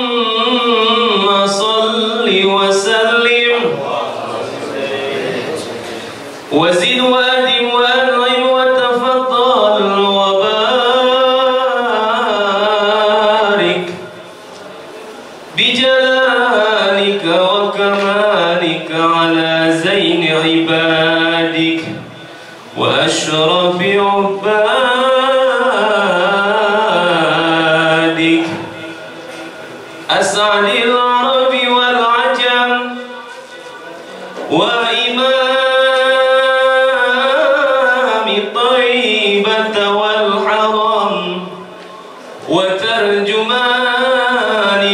اللهم صل وسلم وزد وأدم وأنعم وتفضل وبارك بجلالك وكمالك على زين عبادك وأشرف عبادك أسعد العرب والعجم وإمام طيبة والحرم وترجمان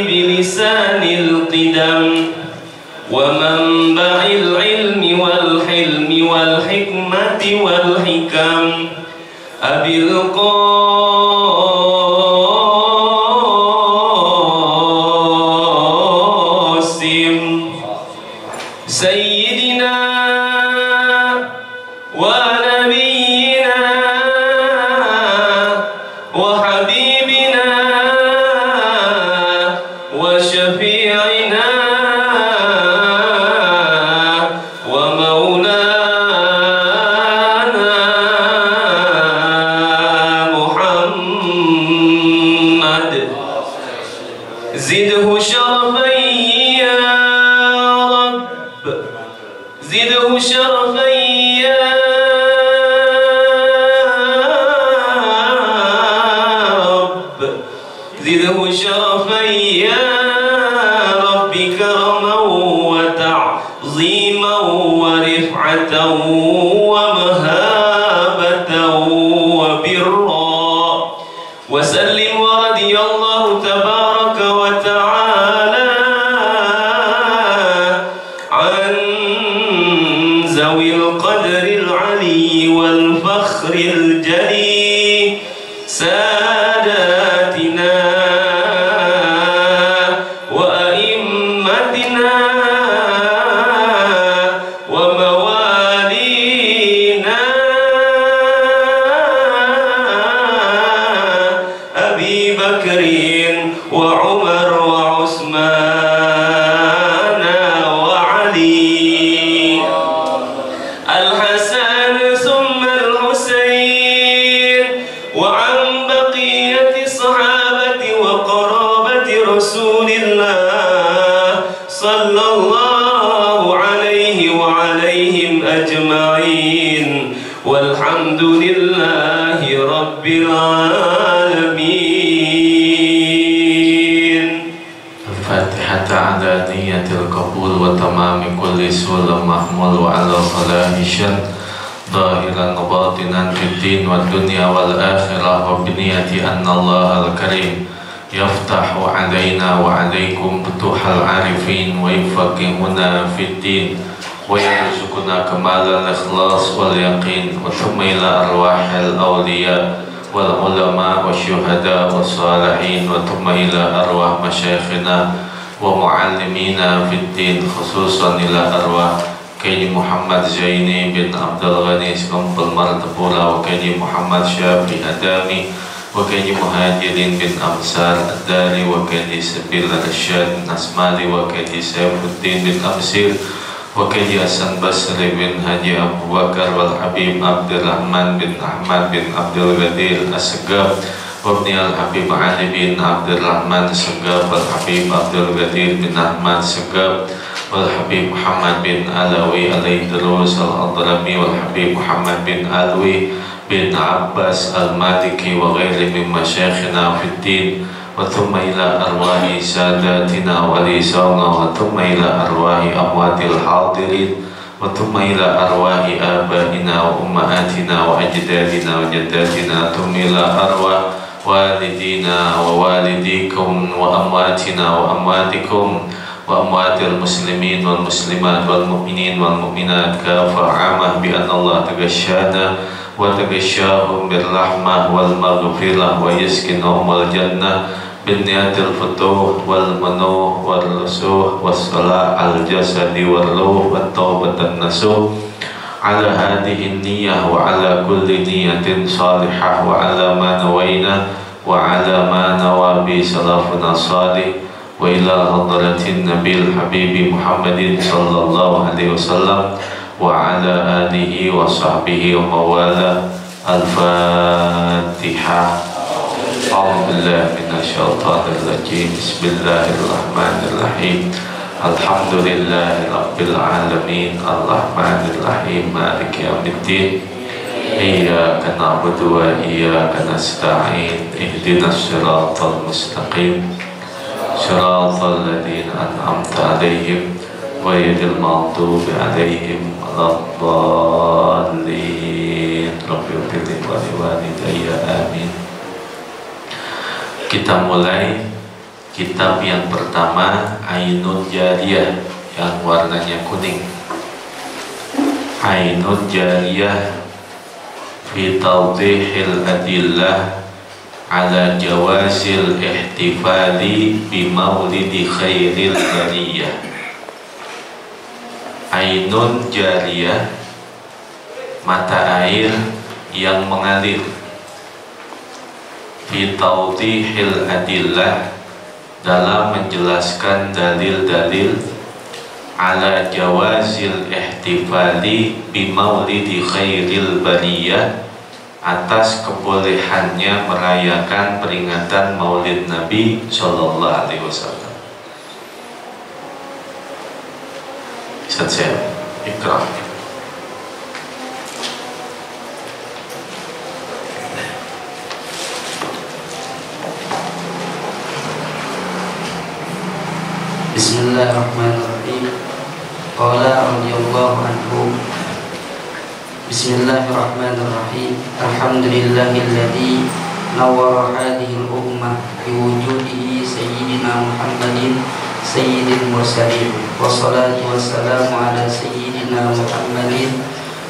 بلسان القدم ومنبع العلم والحلم والحكمة والحكم أبي القاسم سيدنا ونبينا وحبيبنا وشفيعنا ومولانا محمد زده شرفا يا رب زده شرفا يا رب زده شرفا يا رب كرما وتعظيما ورفعة ومهابة وبرا وسلم ورضي الله تبارك وتعالى عن ذوي القدر العلي والفخر الجلي ساداتنا وأئمتنا وموالينا أبي بكر وعمر وعثمان وعلي الحسن ثم الحسين وعن بقية الصحابة وقرابة رسول الله صلى الله عليه وعليهم أجمعين والحمد لله رب العالمين. الفاتحة على نية القبول وتمام كل سلم محمول وعلى صلاح شن ظاهرا وباطنا في الدين والدنيا والآخرة وبنية أن الله الكريم يفتح علينا وعليكم فتوح العارفين ويفقهنا في الدين ويرزقنا كمال الإخلاص واليقين وثم إلى أرواح الأولياء والعلماء والشهداء والصالحين وثم إلى أرواح مشايخنا ومعلمينا في الدين خصوصا إلى أرواح كيدي محمد زيني بن عبد الغني سكمبل مرتبولا وكيدي محمد شافي أدامي وكيدي مهاجرين بن أمسار الداري وكيدي سبيل الرشاد نسمالي وكيدي سيف الدين بن أمسير وكيدي حسن بصري بن هادي أبو بكر والحبيب عبد الرحمن بن أحمد بن عبد القدير السقاف وابن الحبيب علي بن عبد الرحمن السقاف والحبيب عبد القدير بن أحمد السقاف والحبيب محمد بن علوي عليه دروس الأضرمي والحبيب محمد بن علوي بن عباس المالكي وغيره من مشايخنا في الدين وثم إلى أرواح ساداتنا وليسانا وثم إلى أرواح أموات الحاضرين وثم إلى أرواح آبائنا وأمهاتنا وأجدادنا وجداتنا ثم إلى أرواح والدينا ووالديكم وأمواتنا وأمواتكم وأموات المسلمين والمسلمات والمؤمنين والمؤمنات كافة عامة بأن الله تغشانا وتغشاهم بالرحمة والمغفرة ويسكنهم الجنة بالنيات الفتوح والمنوح والرسوح والصلاة على الجسد والروح والتوبة النسوح على هذه النية وعلى كل نية صالحة وعلى ما نوينا وعلى ما نوى به سلفنا الصالح وإلى حضرة النبي الحبيب محمد صلى الله عليه وسلم وعلى آله وصحبه وموالاه. الفاتحة. أعوذ بالله من الشيطان الرجيم. بسم الله الرحمن الرحيم. الحمد لله رب العالمين الرحمن الرحيم مالك يوم الدين إياك نعبد وإياك نستعين اهدنا الصراط المستقيم صراط الذين أنعمت عليهم غير المغضوب عليهم ولا الضالين. رب اغفر لي ولوالدي آمين. Kita mulai kitab yang pertama, Ainun Jariyah, yang warnanya kuning. Ainun Jariyah fi tawdihil adillah ala jawazil ihtifali bi maulidi khairil bariyah. Ainun Jariyah, mata air yang mengalir, fi tawdihil adillah, dalam menjelaskan dalil-dalil, ala jawazil ihtifali bi maulidi khairil bariyah, atas kebolehannya merayakan peringatan Maulid Nabi Sallallahu Alaihi Wasallam. Saya ikrar. Bismillahirrahmanirrahim. Qala radhiyallahu anhu. Bismillahirrahmanirrahim. Alhamdulillahilladzi nawwara hadhihi al-ummah biwujudihi sayyidina Muhammadin sayyidil mursalin. Wassalatu wassalamu ala sayyidina Muhammadin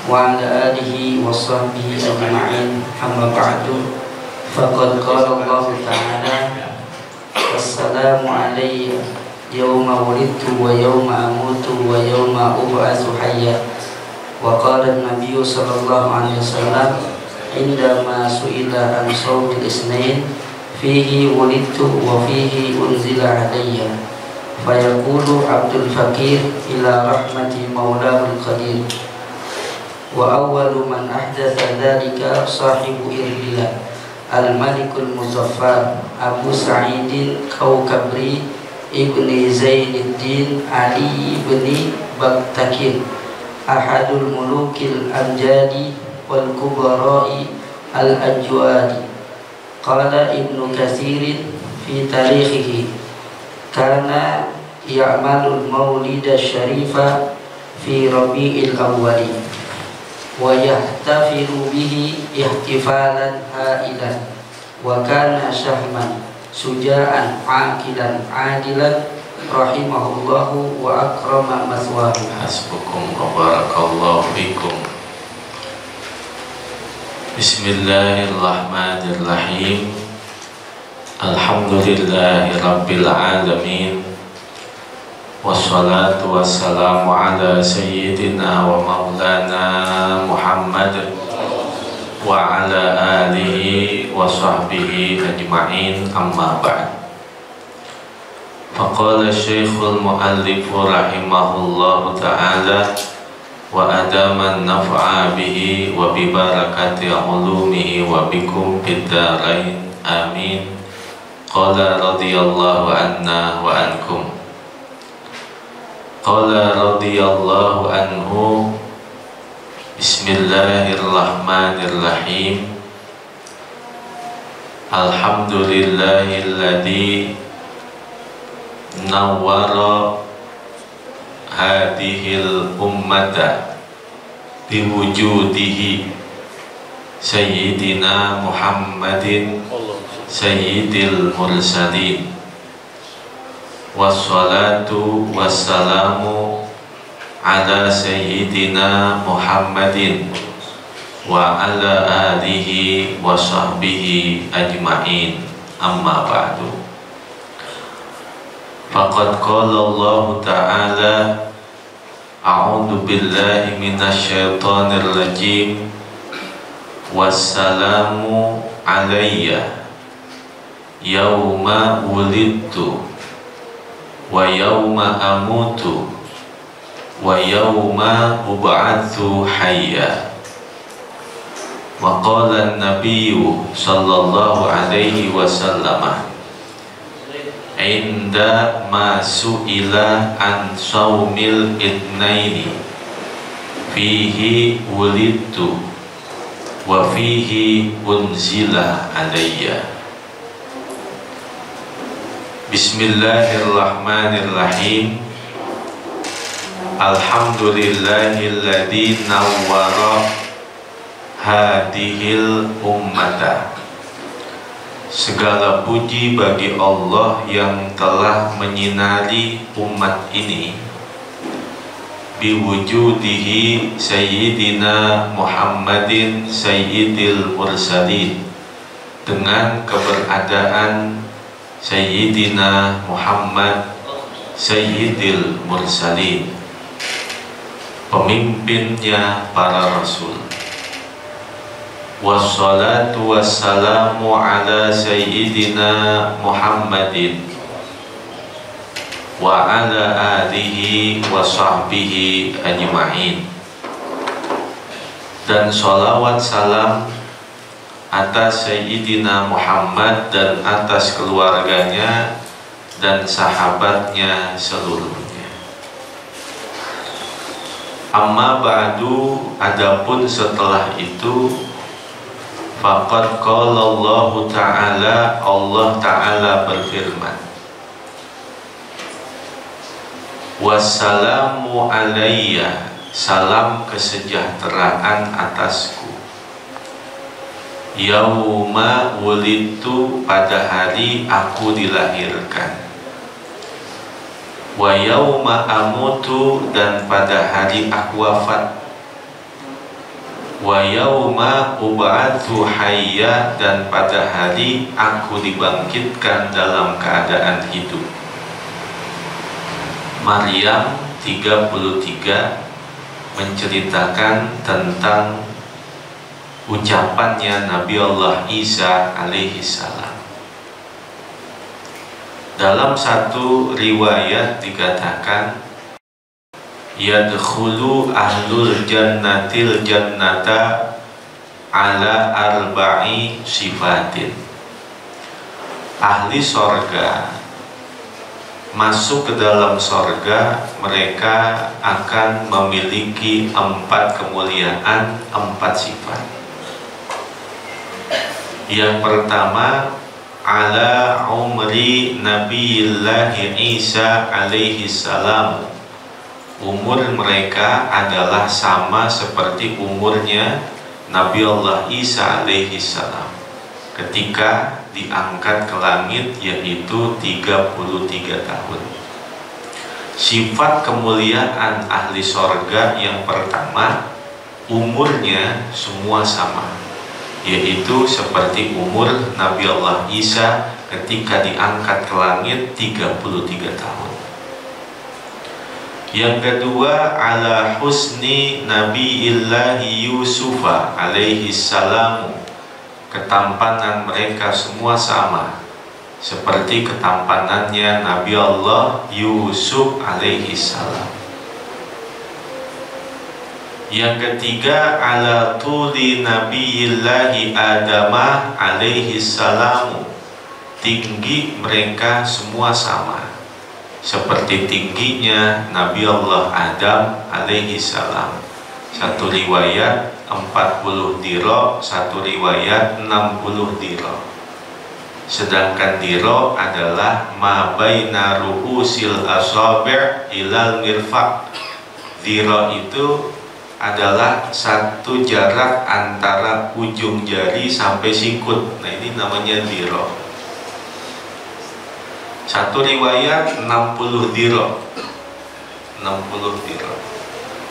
wa ala alihi wa sahbihi ajma'in. Amma ba'du. Faqad qala Allah ta'ala: Wassalamu alayya yawma wulidtu wa yawma amutu wa yawma ub'atsu hayya. Wa qala an-nabiy sallallahu alaihi wasallam indama su'ila an shawmil isnain fihi wulidtu wa fihi unzila alayya, fayaqulu abdul fakir ila rahmati maulahul qadir. Wa awwalu man ahdatha dhalika sahibu irbillah al-malikul muzaffar Abu Sa'idin Kaukabri ibni Zainuddin Ali ibni Baktakin, ahadul mulukil amjadi wal kubara'i al-ajwadi. Qala Ibnu Katsirin fi tarikhihi, kana ya'malul maulida syarifa fi rabi'il awwali wa yahtafilu bihi ihtifalan ha'ilan, wa kana syahman suja'an aqilan adilan rahimahullahu wa akrama maswahu. Hasbukum wa barakallahu fikum. Bismillahirrahmanirrahim. Alhamdulillahi rabbil alamin. Wassalatu wassalamu ala sayyidina wa maulana Muhammad wa ala alihi wa sahbihi ajma'in. Amma ba'd. Faqala Syekhul Mu'allif rahimahullahu ta'ala wa adaman naf'a bihi wa bi barakati ulumihi wa bikum fid darain amin. Qala radhiyallahu anna wa ankum. Qala radhiyallahu anhu. Bismillahirrahmanirrahim. Alhamdulillahilladzi nawwara hadhil ummata biwujudihi sayyidina Muhammadin sayyidil mursalin. Wassalatu wassalamu ala sayyidina Muhammadin wa ala alihi wa sahbihi ajma'in. Amma ba'du. Faqad qala Allah ta'ala: a'udzu billahi minasyaitonir rajim. Wassalamu alayya yauma wulidtu wa yauma amutu wa yauma ub'atsu hayya. Wa qala an-nabiyyu sallallahu alaihi wasallam inda ma su'ila an saumil idnaini fihi wulidtu wa fihi unzila alayya. Bismillahirrahmanirrahim. Alhamdulillahilladzi nawwara hadhil ummata. Segala puji bagi Allah yang telah menyinari umat ini biwujudihi sayyidina Muhammadin sayyidil mursalin, dengan keberadaan sayyidina Muhammad sayyidil mursalin, pemimpinnya para rasul. Wassalatu wassalamu ala sayyidina Muhammadin wa ala alihi wa sahbihi ajma'in. Dan sholawat salam atas sayyidina Muhammad dan atas keluarganya dan sahabatnya seluruhnya. Amma ba'du, adapun setelah itu, faqad qala Allah Ta'ala, Allah Ta'ala berfirman, wassalamu alayya, salam kesejahteraan atasku, yauma wulidtu, pada hari aku dilahirkan, wa yauma amutu, dan pada hari aku wafat, wa yauma ub'atsu hayya, dan pada hari aku dibangkitkan dalam keadaan hidup. Maryam 33 menceritakan tentang ucapannya Nabi Allah Isa alaihi salam. Dalam satu riwayat dikatakan, yadkhulu ahlul jannatil jannata ala arba'i sifatin. Ahli sorga masuk ke dalam sorga, mereka akan memiliki 4 kemuliaan, 4 sifat. Yang pertama, ala umri Nabiyillahi Isa alaihi salam, umur mereka adalah sama seperti umurnya Nabi Allah Isa alaihi salam ketika diangkat ke langit, yaitu 33 tahun. Sifat kemuliaan ahli sorga yang pertama, umurnya semua sama, yaitu seperti umur Nabi Allah Isa ketika diangkat ke langit 33 tahun. Yang kedua, ala husni Nabiillahi Yusufa alaihi salamu, ketampanan mereka semua sama seperti ketampanannya Nabi Allah Yusuf alaihi salam. Yang ketiga, ala tuli Nabiillahi Adamah alaihi salamu, tinggi mereka semua sama seperti tingginya Nabi Allah Adam alaihi salam. Satu riwayat 40 diro, satu riwayat 60 diro. Sedangkan diro adalah ma baina ru'usil asabi' ilal mirfaq. Diro itu adalah satu jarak antara ujung jari sampai sikut. Nah, ini namanya diro. Satu riwayat 60 diro. 60 diro.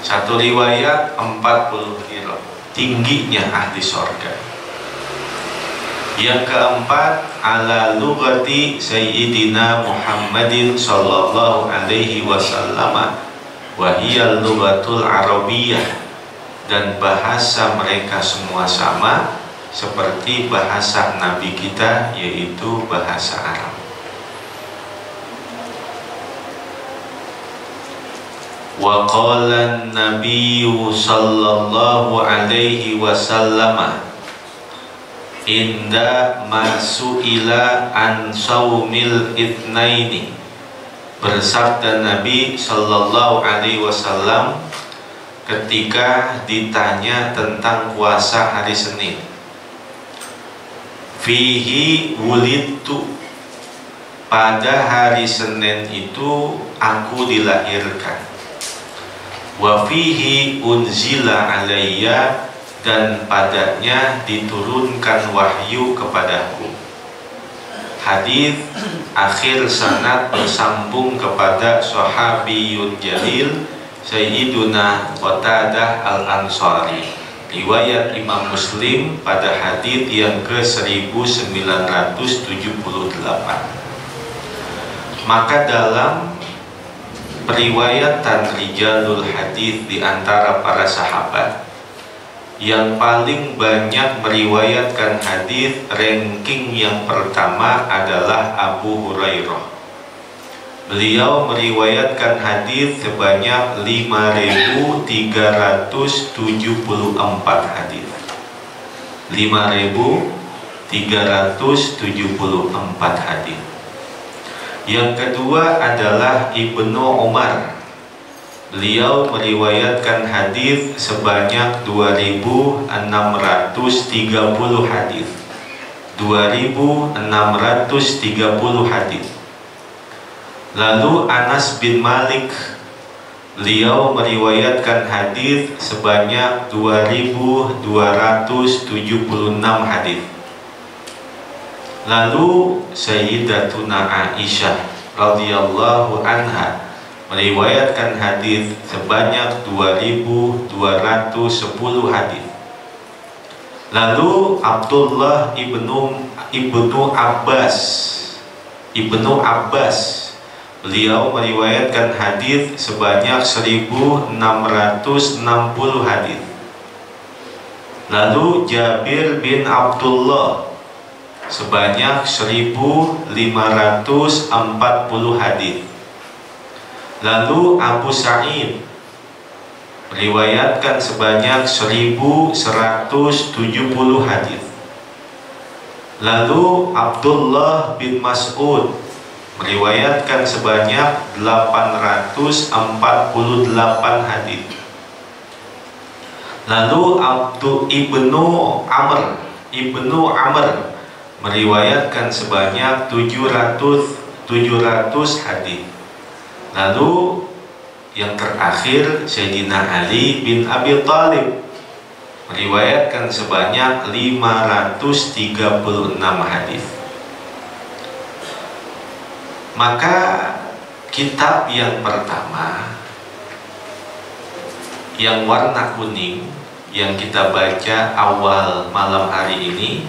Satu riwayat 40 diro. Tingginya ahli sorga. Yang keempat, ala lughati sayyidina Muhammadin sallallahu alaihi wasallam, wa hiya lughatul arabiyyah, dan bahasa mereka semua sama seperti bahasa Nabi kita, yaitu bahasa Arab. Wa qala an-nabiy sallallahu alaihi wasallam inda masu'ila an saumil itsnaini. Bersabda Nabi sallallahu alaihi wasallam ketika ditanya tentang puasa hari Senin. Fihi wulidtu, pada hari Senin itu aku dilahirkan. Wa fihi unzila alayya, dan padanya diturunkan wahyu kepadaku. Hadis akhir sanad bersambung kepada sahabiyun jalil Sayyiduna Qatadah Al-Ansari. Riwayat Imam Muslim pada hadis yang ke-1978. Maka dalam periwayatan rijalul hadis di antara para sahabat, yang paling banyak meriwayatkan hadis ranking yang pertama adalah Abu Hurairah. Beliau meriwayatkan hadis sebanyak 5.374 hadis. 5.374 hadis. Yang kedua adalah Ibnu Umar. Beliau meriwayatkan hadis sebanyak 2.630 hadis. 2.630 hadis. Lalu Anas bin Malik, beliau meriwayatkan hadis sebanyak 2.276 hadis. Lalu Sayyidatuna Aisyah radhiyallahu anha meriwayatkan hadis sebanyak 2.210 hadis. Lalu Abdullah ibnu Abbas, beliau meriwayatkan hadis sebanyak 1.660 hadis. Lalu Jabir bin Abdullah sebanyak 1.540 hadis. Lalu Abu Sa'id meriwayatkan sebanyak 1.170 hadis. Lalu Abdullah bin Mas'ud meriwayatkan sebanyak 848 hadis. Lalu Ibnu Amr meriwayatkan sebanyak 700 hadis. Lalu yang terakhir Sayyidina Ali bin Abi Thalib meriwayatkan sebanyak 536 hadis. Maka kitab yang pertama yang warna kuning yang kita baca awal malam hari ini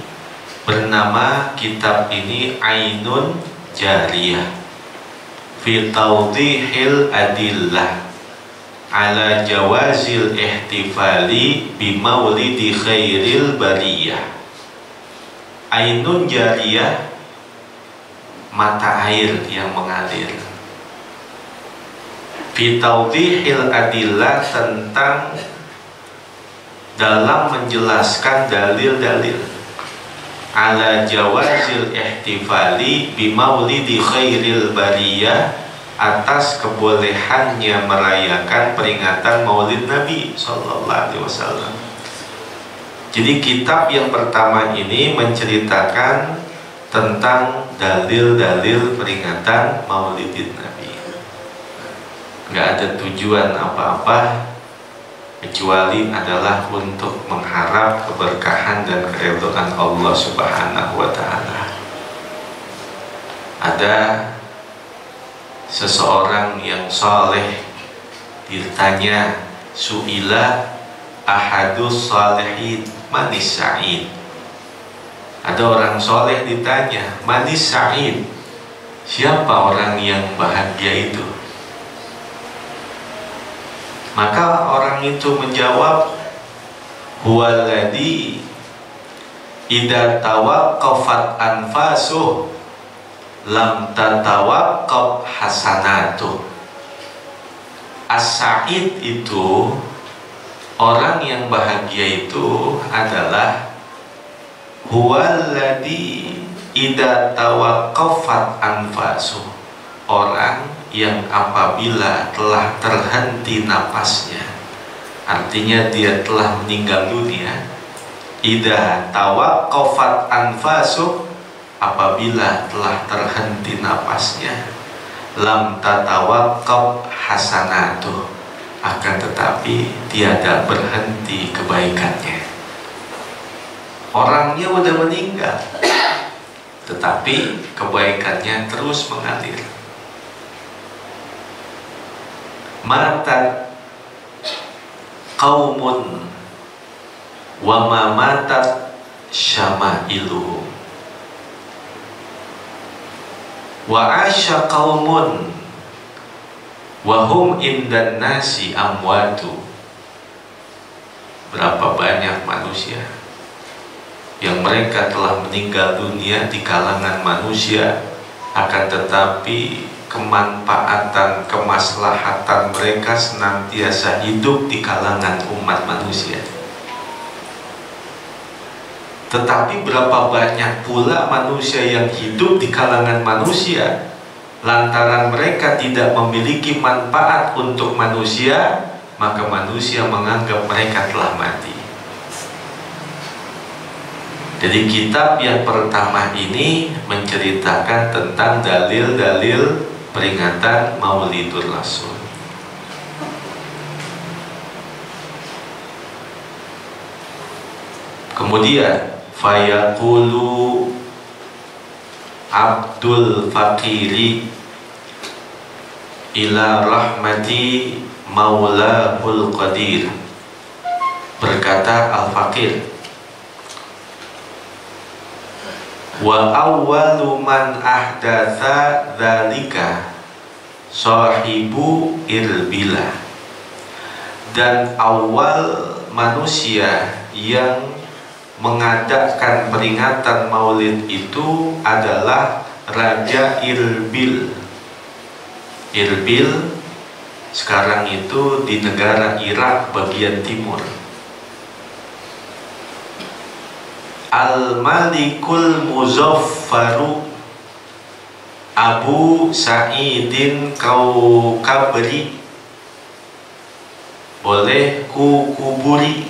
bernama kitab ini Ainun Jariyah fi tawdihil adillah ala jawazil ihtifali bi maulidi khairil bariyah. Ainun Jariyah, mata air yang mengalir. Fi tawdihil adillah, tentang dalam menjelaskan dalil-dalil ala jawazil ihtifali bi maulidi khairil bariyah, atas kebolehannya merayakan peringatan Maulid Nabi sallallahu alaihi wasallam. Jadi kitab yang pertama ini menceritakan tentang dalil-dalil peringatan Maulid Nabi. Nggak ada tujuan apa-apa kecuali adalah untuk mengharap keberkahan dan keridhaan Allah Subhanahu wa ta'ala. Ada seseorang yang saleh ditanya, su'ila ahadus salihin manis sa'id. Ada orang soleh ditanya, manis sa'id, siapa orang yang bahagia itu? Maka orang itu menjawab, huwaladhi idza tawaqqafat anfasuh lam tatawaqqaf hasanatuh. As-sa'id itu, orang yang bahagia itu adalah huwallazi idza tawaqqafat anfasuh, orang yang apabila telah terhenti napasnya, artinya dia telah meninggal dunia. Idza tawaqqafat anfasuh, apabila telah terhenti napasnya, lam tatawaqqaf hasanatuh, akan tetapi tiada berhenti kebaikannya. Orangnya udah meninggal, tetapi kebaikannya terus mengalir. Matat qaumun wa ma matat syama'iluhum, wa asya qaumun wa hum indan nasi amwatu. Berapa banyak manusia yang mereka telah meninggal dunia di kalangan manusia, akan tetapi kemanfaatan, kemaslahatan mereka senantiasa hidup di kalangan umat manusia. Tetapi berapa banyak pula manusia yang hidup di kalangan manusia, lantaran mereka tidak memiliki manfaat untuk manusia, maka manusia menganggap mereka telah mati. Jadi kitab yang pertama ini menceritakan tentang dalil-dalil peringatan Maulidur Rasul. Kemudian fayaqulu Abdul Fakiri ila rahmati maulahul qadir. Berkata Al-Fakir, wa awwalu man ahdatsa dzalika sahibu Irbilah. Dan awal manusia yang mengadakan peringatan Maulid itu adalah Raja Irbil. Irbil sekarang itu di negara Irak bagian timur. Al-Malikul Muzaffaru Abu Sa'idin Kaukabri, boleh Kukuburi,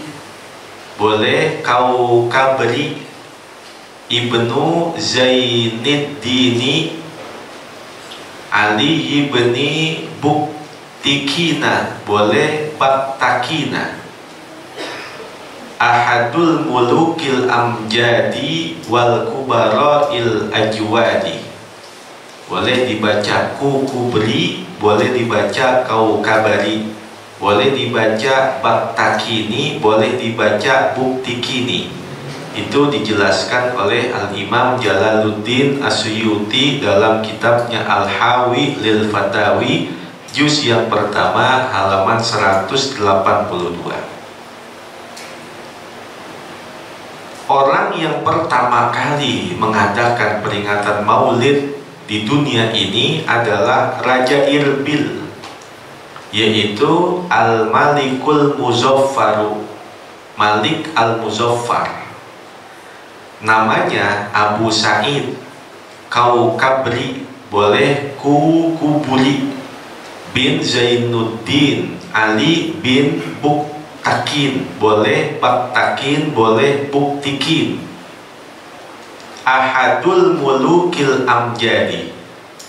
boleh Kaukabri, Ibnu Zainiddini Ali ibni Buktikina, boleh Baktakina, Ahadul mulukil amjadi wal kubara'il ajwadi, boleh dibaca Kukubri, boleh dibaca Kaukabari, boleh dibaca Baktakini, boleh dibaca Buktikini. Itu dijelaskan oleh Al-Imam Jalaluddin As-Suyuti dalam kitabnya Al-Hawi lil Fatawi, juz yang pertama halaman 182. Orang yang pertama kali mengadakan peringatan Maulid di dunia ini adalah Raja Irbil, yaitu Al-Malikul Muzaffaru, Malik Al-Muzaffar. Namanya Abu Sa'id Kaukabri, boleh Kukuburi, bin Zainuddin Ali bin Buktakin, boleh Baktakin, boleh Buktikin. Ahadul mulukil amjadi,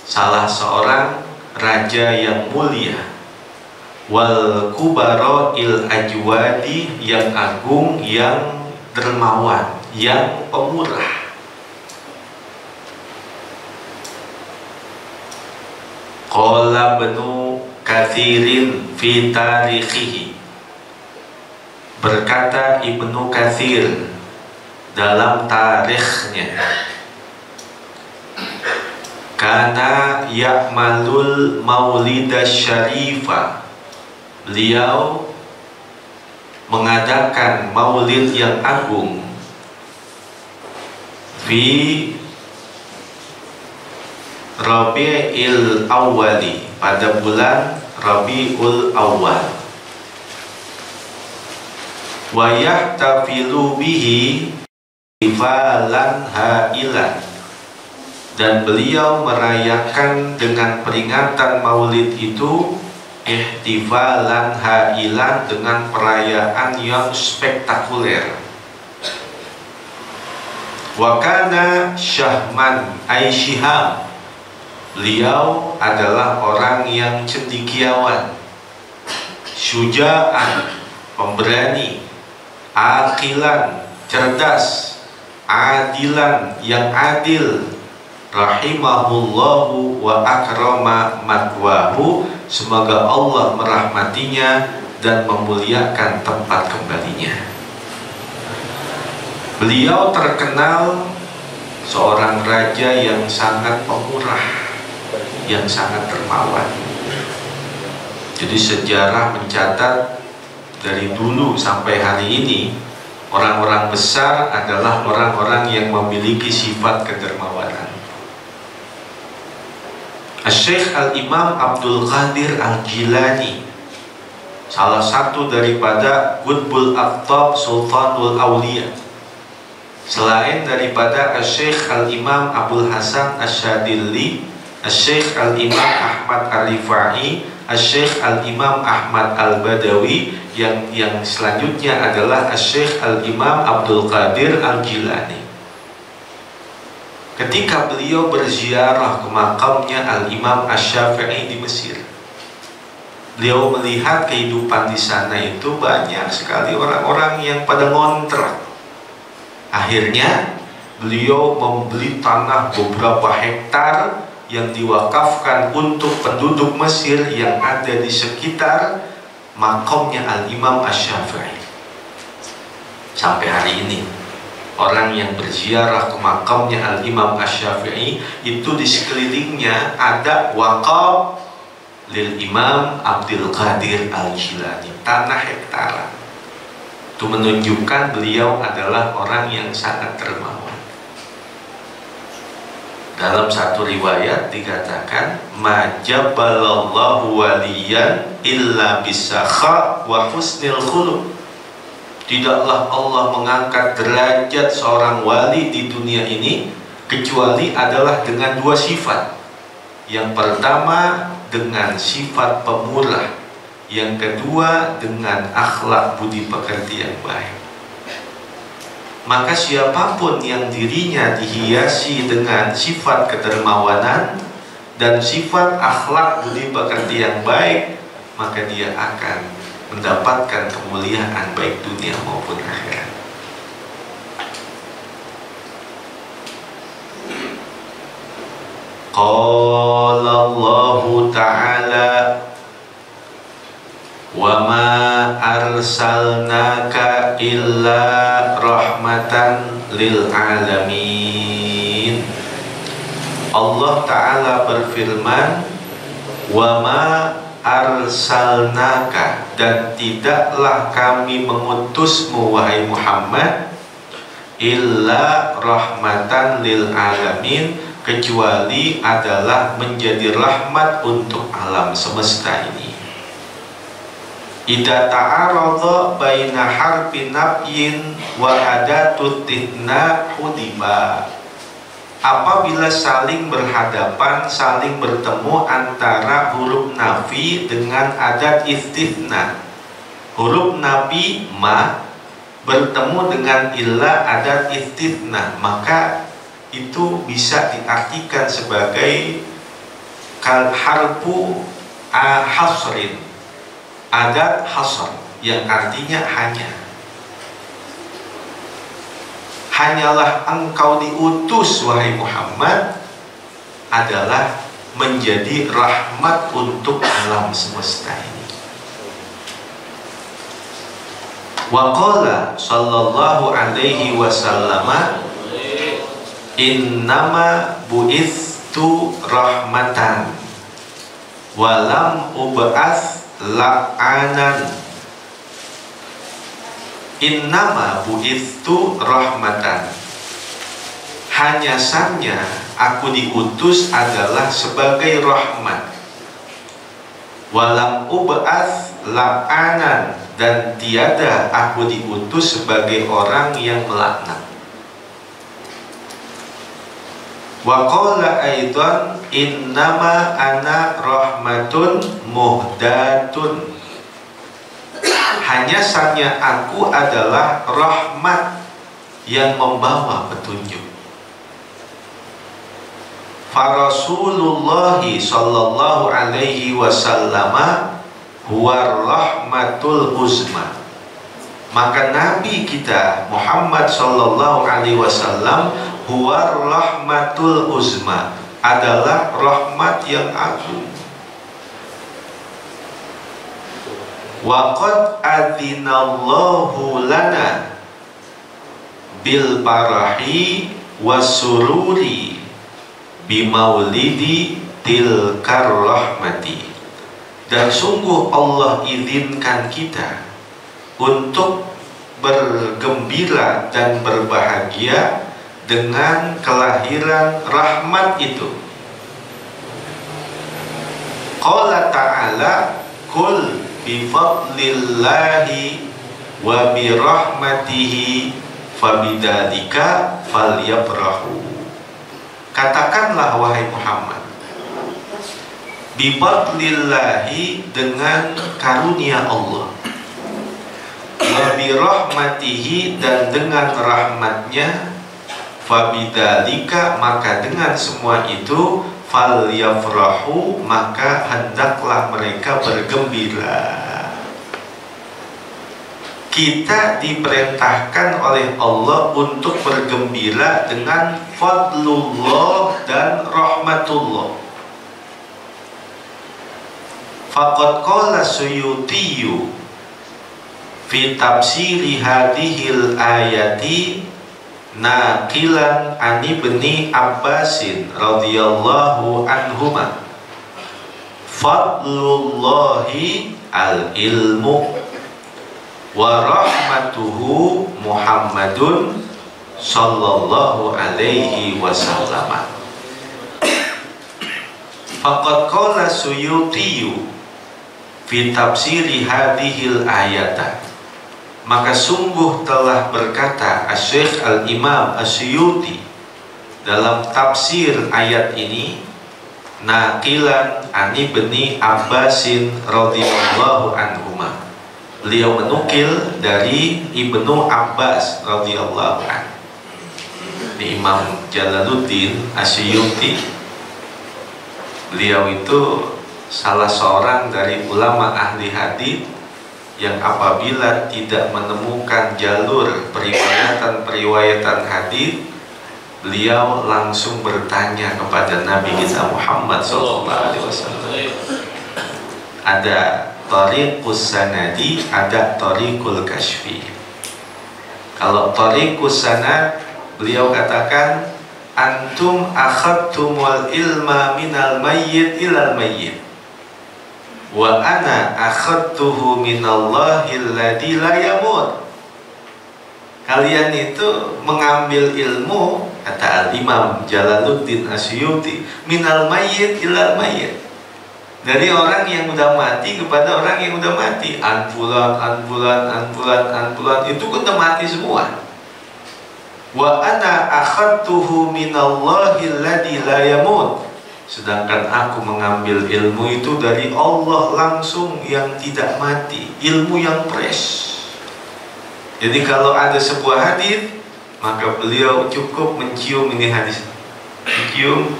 salah seorang raja yang mulia. Wal kubara'il ajwadi, yang agung, yang dermawan, yang pemurah. Qala Ibnu Katsirin fi tarikhihi, berkata Ibnu Katsir dalam tarikhnya, kana ya'malul maulidash syarifah, beliau mengadakan maulid yang agung. fi Rabi'il Awwali, pada bulan Rabiul Awal. Wa yahtafilu bihi ihtifalan hailan, dan beliau merayakan dengan peringatan Maulid itu ihtifalan hailan, dengan perayaan yang spektakuler. Wa kana syahman ay syiham, beliau adalah orang yang cendekiawan, syuja'an, pemberani, aqilan, cerdas, adilan, yang adil, rahimahullahu wa akrama matwahu, semoga Allah merahmatinya dan memuliakan tempat kembalinya. Beliau terkenal seorang raja yang sangat pemurah, yang sangat dermawan. Jadi sejarah mencatat dari dulu sampai hari ini, orang-orang besar adalah orang-orang yang memiliki sifat kedermawanan. Syekh Al-Imam Abdul Qadir Al-Jilani, salah satu daripada Qutbul Aqtab Sultanul Awliya, selain daripada Syekh Al-Imam Abdul Hasan Asyadili, Syekh Al-Imam Ahmad Al-Rifai, Syekh Al-Imam Ahmad Al-Badawi, yang selanjutnya adalah Syekh Al-Imam Abdul Qadir Al-Jilani. Ketika beliau berziarah ke makamnya Al-Imam Asy-Syafi'i di Mesir, beliau melihat kehidupan di sana itu banyak sekali orang-orang yang pada ngontrak. Akhirnya beliau membeli tanah beberapa hektar yang diwakafkan untuk penduduk Mesir yang ada di sekitar makamnya Al-Imam Asy-Syafi'i. Sampai hari ini orang yang berziarah ke makamnya Al-Imam Asy-Syafi'i itu di sekelilingnya ada wakaf lil Imam Abdul Qadir Al-Jilani, tanah hektaran. Itu menunjukkan beliau adalah orang yang sangat dermawan. Dalam satu riwayat dikatakan, majabalallahu waliyan illa bisakha wa husnil khuluq. Tidaklah Allah mengangkat derajat seorang wali di dunia ini kecuali adalah dengan dua sifat. Yang pertama dengan sifat pemurah, yang kedua dengan akhlak budi pekerti yang baik. Maka siapapun yang dirinya dihiasi dengan sifat kedermawanan dan sifat akhlak budi pekerti yang baik, maka dia akan mendapatkan kemuliaan baik dunia maupun akhirat. Qala Allah Ta'ala, wa ma arsalnaka illa rahmatan lil alamin. Allah Ta'ala berfirman, wa ma arsalnaka, dan tidaklah kami mengutusmu wahai Muhammad, illa rahmatan lil alamin, kecuali adalah menjadi rahmat untuk alam semesta ini. Idza ta'aradha baina harfi nafyin wa adatut tithna hudiba, apabila saling berhadapan, saling bertemu antara huruf nafi dengan adat istithna. Huruf nafi ma bertemu dengan illa adat istithna, maka itu bisa diartikan sebagai kal harfu hasrin, adat hasr, yang artinya hanya. Hanyalah engkau diutus wahai Muhammad adalah menjadi rahmat untuk alam semesta ini. Wa qala sallallahu alaihi wasallam, innama bu'ithu rahmatan walam ub'ats la'anan. Innama bu'ithu rahmatan, hanya saja aku diutus adalah sebagai rahmat. Walam ub'ats la'anan, dan tiada aku diutus sebagai orang yang melaknat. Wa qala aidan innama ana rahmatun muhdatun, hanya saja aku adalah rahmat yang membawa petunjuk. Rasulullah sallallahu alaihi wasallam huwa rahmatul uzma, maka Nabi kita Muhammad sallallahu alaihi wasallam huwa rahmatul uzma, adalah rahmat yang agung. Wa qad adzinallahu lana bil farahi wasururi bimaulidi tilkar rahmati, dan sungguh Allah izinkan kita untuk bergembira dan berbahagia dengan kelahiran rahmat itu. Qala ta'ala kul bifadlillahi wa birahmatihi fabidzalika falyafrahu. Katakanlah wahai Muhammad, bifadlillahi, dengan karunia Allah, wa birahmatihi, dan dengan rahmatnya, fabidzalika, maka dengan semua itu, falyafrahu, maka hendaklah mereka bergembira. Kita diperintahkan oleh Allah untuk bergembira dengan fadlullah dan rahmatullah. Faqad qala Suyutiyu fi tafsiri hadhil ayati naqilan an ibni Abbasin radhiyallahu anhuma, fadlullahi al-ilmu wa rahmatuhu Muhammadun sallallahu alaihi wasallam. Faqad qala Suyutiyu fi tafsiri hadhil ayata, maka sungguh telah berkata Asy-Syaikh Al-Imam As-Suyuti dalam tafsir ayat ini, naqilan an ibni Abbasin radhiyallahu anhuma, beliau menukil dari Ibnu Abbas radhiyallahu anhu. Ini Imam Jalaluddin As-Suyuti, beliau itu salah seorang dari ulama ahli hadis yang apabila tidak menemukan jalur periwayatan hadis, beliau langsung bertanya kepada Nabi kita Muhammad SAW. Ada tariqus sanadi, ada tariqul kashfi. Kalau tariqus sanad, beliau katakan antum akhadtumul ilma minal mayyit ilal mayyit, wa ana akhadtuhu minallahil ladzi la yamut. Kalian itu mengambil ilmu, kata Al-Imam Jalaluddin As-Suyuti, minal mayyit ilal mayyit, dari orang yang udah mati kepada orang yang udah mati. Anfulan itu udah mati semua. Wa ana akhadtuhu minallahil ladzi la yamut, sedangkan aku mengambil ilmu itu dari Allah langsung yang tidak mati, ilmu yang fresh. Jadi kalau ada sebuah hadis, maka beliau cukup mencium ini hadis, mencium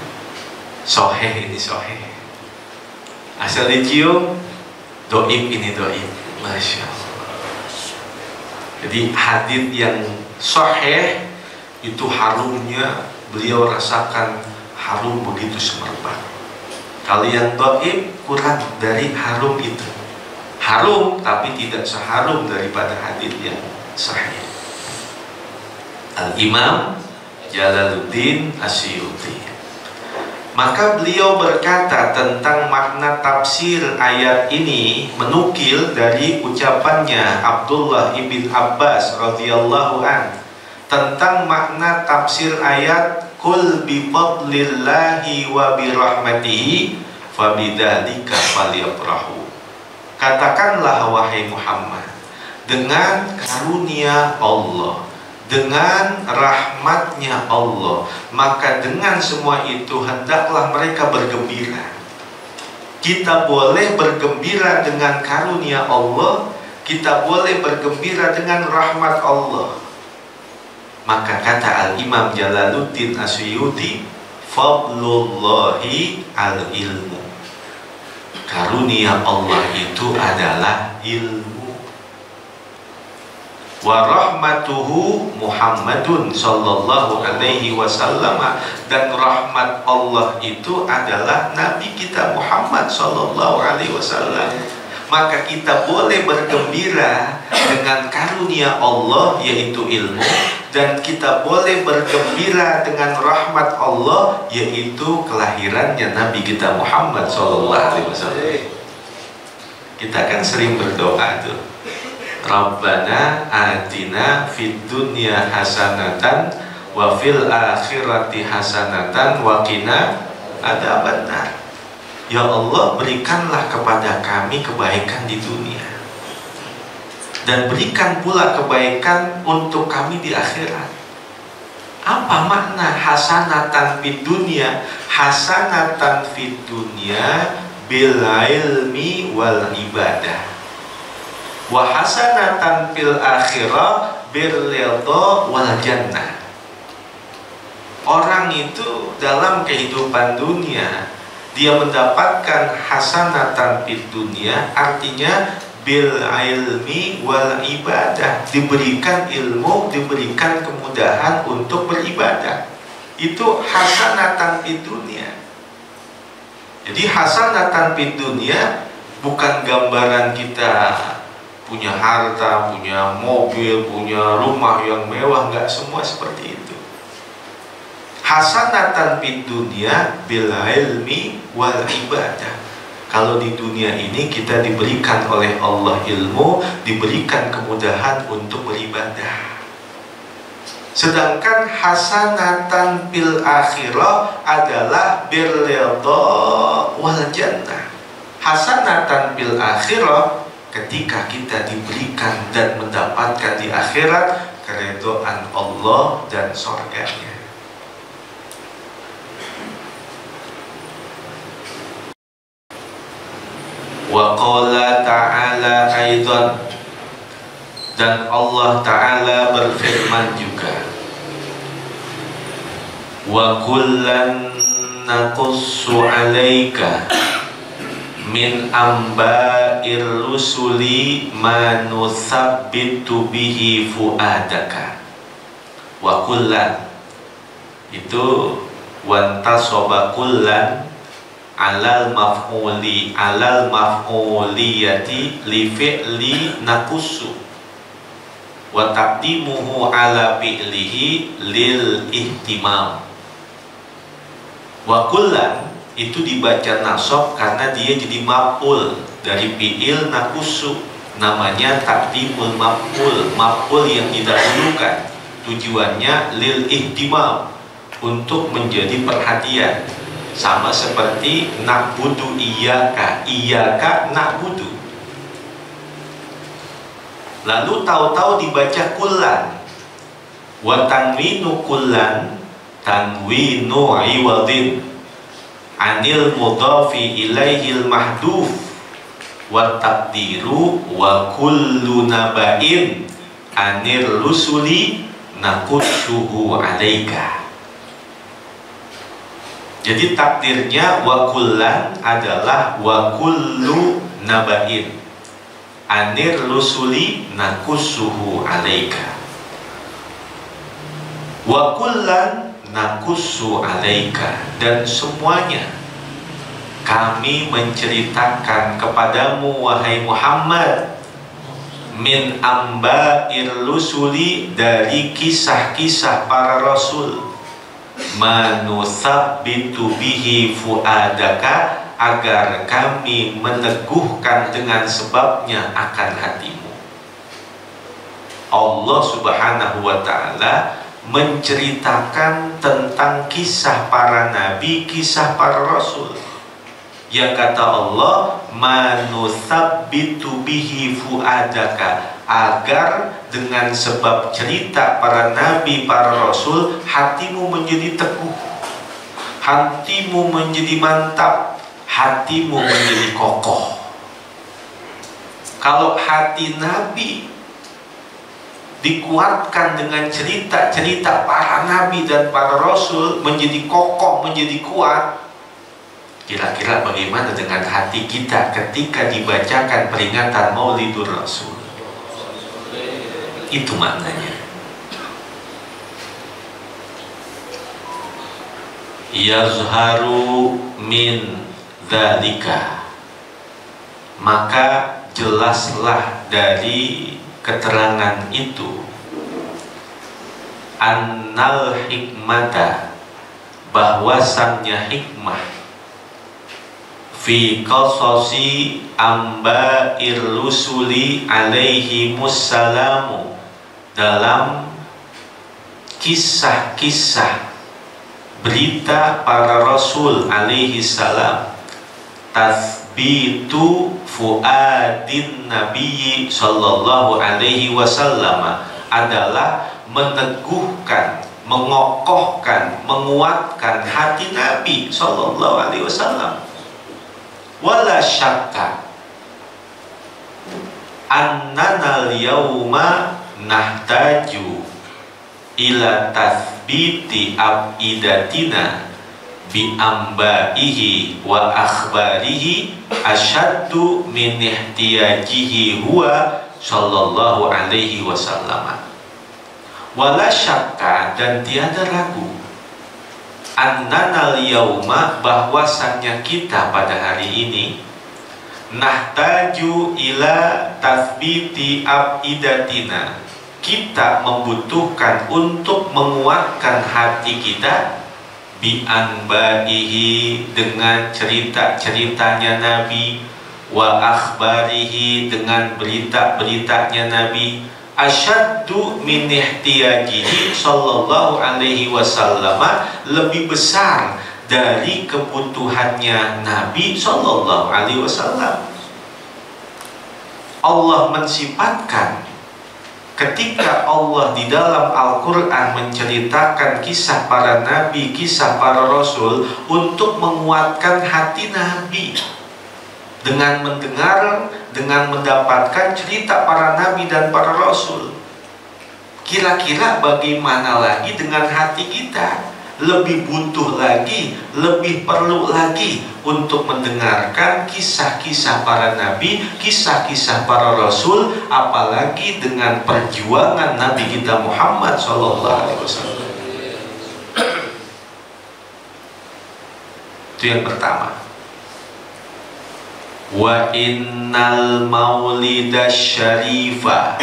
sahih, ini sahih. Asal dicium doib, ini doib. Masya Allah. Jadi hadis yang sahih itu harumnya beliau rasakan, harum begitu semerbak. Kalau yang doib kurang dari harum itu, harum tapi tidak seharum daripada hadis yang sahih. Al-Imam Jalaluddin As-Suyuti, maka beliau berkata tentang makna tafsir ayat ini, menukil dari ucapannya Abdullah ibn Abbas radhiyallahu an tentang makna tafsir ayat qul bi fadlillahi wa bi rahmatihi fabidzalika falyafrahu. Katakanlah wahai Muhammad, dengan karunia Allah, dengan rahmatnya Allah, maka dengan semua itu hendaklah mereka bergembira. Kita boleh bergembira dengan karunia Allah, kita boleh bergembira dengan rahmat Allah. Maka kata Al-Imam Jalaluddin Asyuyuti, fadlullahi al-ilmu. Karunia Allah itu adalah ilmu. Wa rahmatuhu Muhammadun sallallahu alaihi wasallam, dan rahmat Allah itu adalah Nabi kita Muhammad sallallahu alaihi wasallam. Maka kita boleh bergembira dengan karunia Allah yaitu ilmu, dan kita boleh bergembira dengan rahmat Allah yaitu kelahirannya Nabi kita Muhammad SAW. Kita kan sering berdoa tuh, Rabbana atina fid dunya hasanatan wa fil akhirati hasanatan wa qina adzabannar. Ya Allah, berikanlah kepada kami kebaikan di dunia, dan berikan pula kebaikan untuk kami di akhirat. Apa makna hasanatan fid dunya? Hasanatan fid dunya bil ilmi wal ibadah, wa hasanatan fil akhirah bil ridha wal jannah. Orang itu dalam kehidupan dunia dia mendapatkan hasanatan fid dunya, artinya bil ilmi wal ibadah, diberikan ilmu, diberikan kemudahan untuk beribadah. Itu hasanatan fid dunya. Jadi hasanatan fid dunya bukan gambaran kita punya harta, punya mobil, punya rumah yang mewah, nggak semua seperti itu. Hasanatan fid dunya bil ilmi wal ibadah. Kalau di dunia ini kita diberikan oleh Allah ilmu, diberikan kemudahan untuk beribadah. Sedangkan hasanatan fil akhirah adalah bil ridha wal jannah. Hasanatan fil akhirah ketika kita diberikan dan mendapatkan di akhirat keridhaan Allah dan surganya. Wa qala ta'ala aidan, dan Allah Ta'ala berfirman juga, wa kullan naqussu 'alaika min amba'ir rusuli ma nusabbitu bihi fuadaka. Wa kullan itu wantasoba kullan alal maf'uliyati li fi'li nakusu wa taqdimuhu ala fi'lihi lil ihtimam. Wa kullan itu dibaca nasab karena dia jadi maf'ul dari fi'il nakusu, namanya taqdimul maf'ul yang didahulukan, tujuannya lil ihtimam, untuk menjadi perhatian. Sama seperti na'budu iyyaka, iyyaka na'budu. Lalu tahu-tahu dibaca kullan. Wa tanwinu kullan tanwinu iwadin anil mudhafi ilaihil mahduf wa taqdiru wa kullu naba'in anir rusuli nakussuhu alaika. Jadi takdirnya wa kullan adalah wa kullu naba'in anir rusuli nakussuhu alaika. Wa kullan nakussu alaika, dan semuanya kami menceritakan kepadamu wahai Muhammad min amba'ir rusuli, dari kisah-kisah para rasul, manusabbitu bihi fuadaka, agar kami meneguhkan dengan sebabnya akan hatimu. Allah Subhanahu wa ta'ala menceritakan tentang kisah para nabi, kisah para rasul. Yang kata Allah, manusabbitu bihi fuadaka, agar dengan sebab cerita para nabi, para rasul, hatimu menjadi teguh, hatimu menjadi mantap, hatimu menjadi kokoh. Kalau hati nabi dikuatkan dengan cerita-cerita para nabi dan para rasul, menjadi kokoh, menjadi kuat, kira-kira bagaimana dengan hati kita ketika dibacakan peringatan Maulidur Rasul? Itu maknanya. Yazharu min dzalika, maka jelaslah dari keterangan itu, annal hikmata, bahwasannya hikmah, fi qasasi amba'ir rusuli alaihi mussalamu, dalam kisah-kisah berita para rasul alaihi salam, tathbitu fuadin nabiyyi sallallahu alaihi wasallam, adalah meneguhkan, mengokohkan, menguatkan hati Nabi sallallahu alaihi wasallam. Wala syakka annana al-yawma nahtaju ila tathbiti abidatina bi ambaihi wa akhbarihi asyaddu min ihtiyajihi huwa sallallahu alaihi wasallam. Wala syakka, dan tiada ragu, annanal yauma, bahwasannya kita pada hari ini, nahtaju ila tathbiti abidatina, kita membutuhkan untuk menguatkan hati kita, bi anbaihi, dengan cerita-ceritanya Nabi, wa akhbarihi, dengan berita-beritanya Nabi, asyaddu min ihtiyajihi sallallahu alaihi wasallam, lebih besar dari kebutuhannya Nabi sallallahu alaihi wasallam. Allah mensifatkan, ketika Allah di dalam Al-Quran menceritakan kisah para nabi, kisah para rasul, untuk menguatkan hati Nabi dengan mendengar, dengan mendapatkan cerita para nabi dan para rasul. Kira-kira bagaimana lagi dengan hati kita? Lebih butuh lagi, lebih perlu lagi untuk mendengarkan kisah-kisah para nabi, kisah-kisah para rasul, apalagi dengan perjuangan Nabi kita Muhammad SAW. Itu yang pertama. Wa innal maulidash syarifah,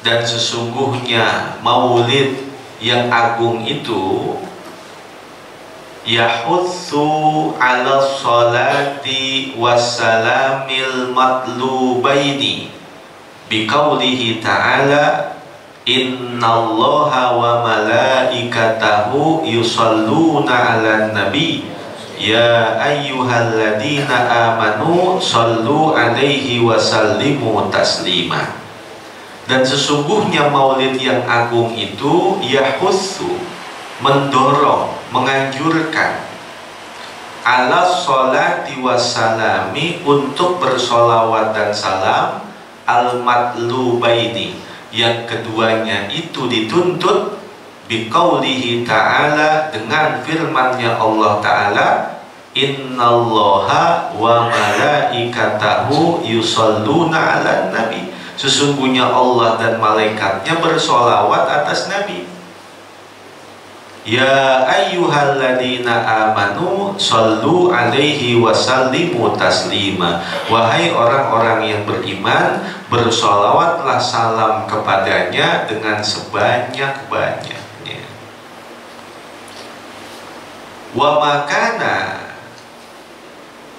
dan sesungguhnya maulid yang agung itu, yahutsu ala salati wassalamil matlubaini biqaulihi ta'ala, innallaha wa malaikatahu yusalluna 'alan nabi ya ayyuhalladzina amanu sallu alaihi wasallimu taslima. Dan sesungguhnya maulid yang agung itu yahussu, mendorong, menganjurkan, ala sholati wassalami, untuk bersolawat dan salam, al matlubaini, yang keduanya itu dituntut, biqaulihi ta'ala, dengan firman-Nya Allah Ta'ala, innallaha wa malaikatahu yusalluna 'alan nabi, sesungguhnya Allah dan malaikatnya bersolawat atas Nabi. Ya ayyuhalladzina amanu sallu alaihi wasallimu taslima, wahai orang-orang yang beriman, bersolawatlah salam kepadanya dengan sebanyak-banyaknya. Wa makana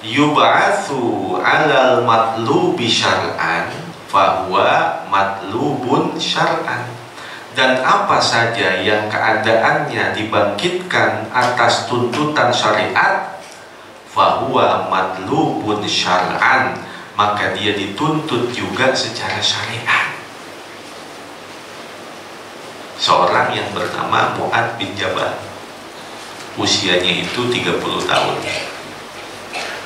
yub'atsu 'alal matlubi syar'an fahuwa matlubun syar'an, dan apa saja yang keadaannya dibangkitkan atas tuntutan syariat, fahuwa madlubun syar'an, maka dia dituntut juga secara syariat. Seorang yang bernama Mu'adz bin Jabal, usianya itu 30 tahun,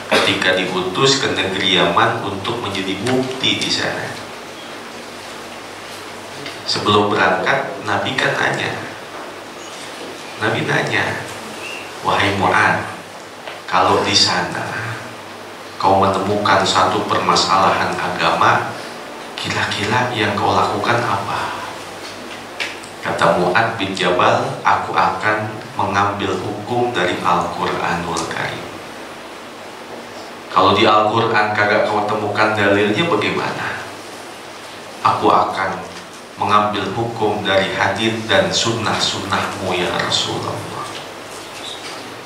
ketika diutus ke negeri Yaman untuk menjadi mufti di sana. Sebelum berangkat, Nabi kan nanya, wahai Mu'adz, kalau di sana kau menemukan satu permasalahan agama, kira-kira yang kau lakukan apa? Kata Mu'adz bin Jabal, aku akan mengambil hukum dari Al-Quranul Karim. Kalau di Al-Quran kagak kau temukan dalilnya, bagaimana? Aku akan mengambil hukum dari hadis dan sunnah-sunnahmu ya Rasulullah.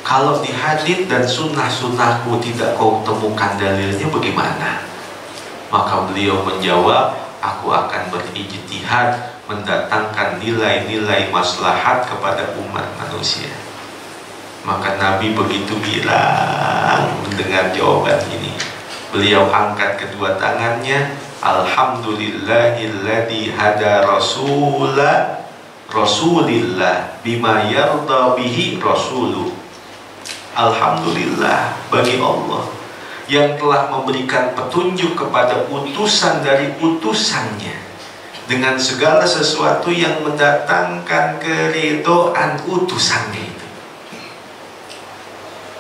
Kalau di hadis dan sunnah-sunnahku tidak kau temukan dalilnya, bagaimana? Maka beliau menjawab, aku akan berijtihad mendatangkan nilai-nilai maslahat kepada umat manusia. Maka Nabi begitu girang mendengar jawaban ini. Beliau angkat kedua tangannya, alhamdulillahilladzi hada rasulillah bima yarda bihi rasuluh. Alhamdulillah bagi Allah yang telah memberikan petunjuk kepada utusan dari utusannya dengan segala sesuatu yang mendatangkan keridhaan utusannya itu.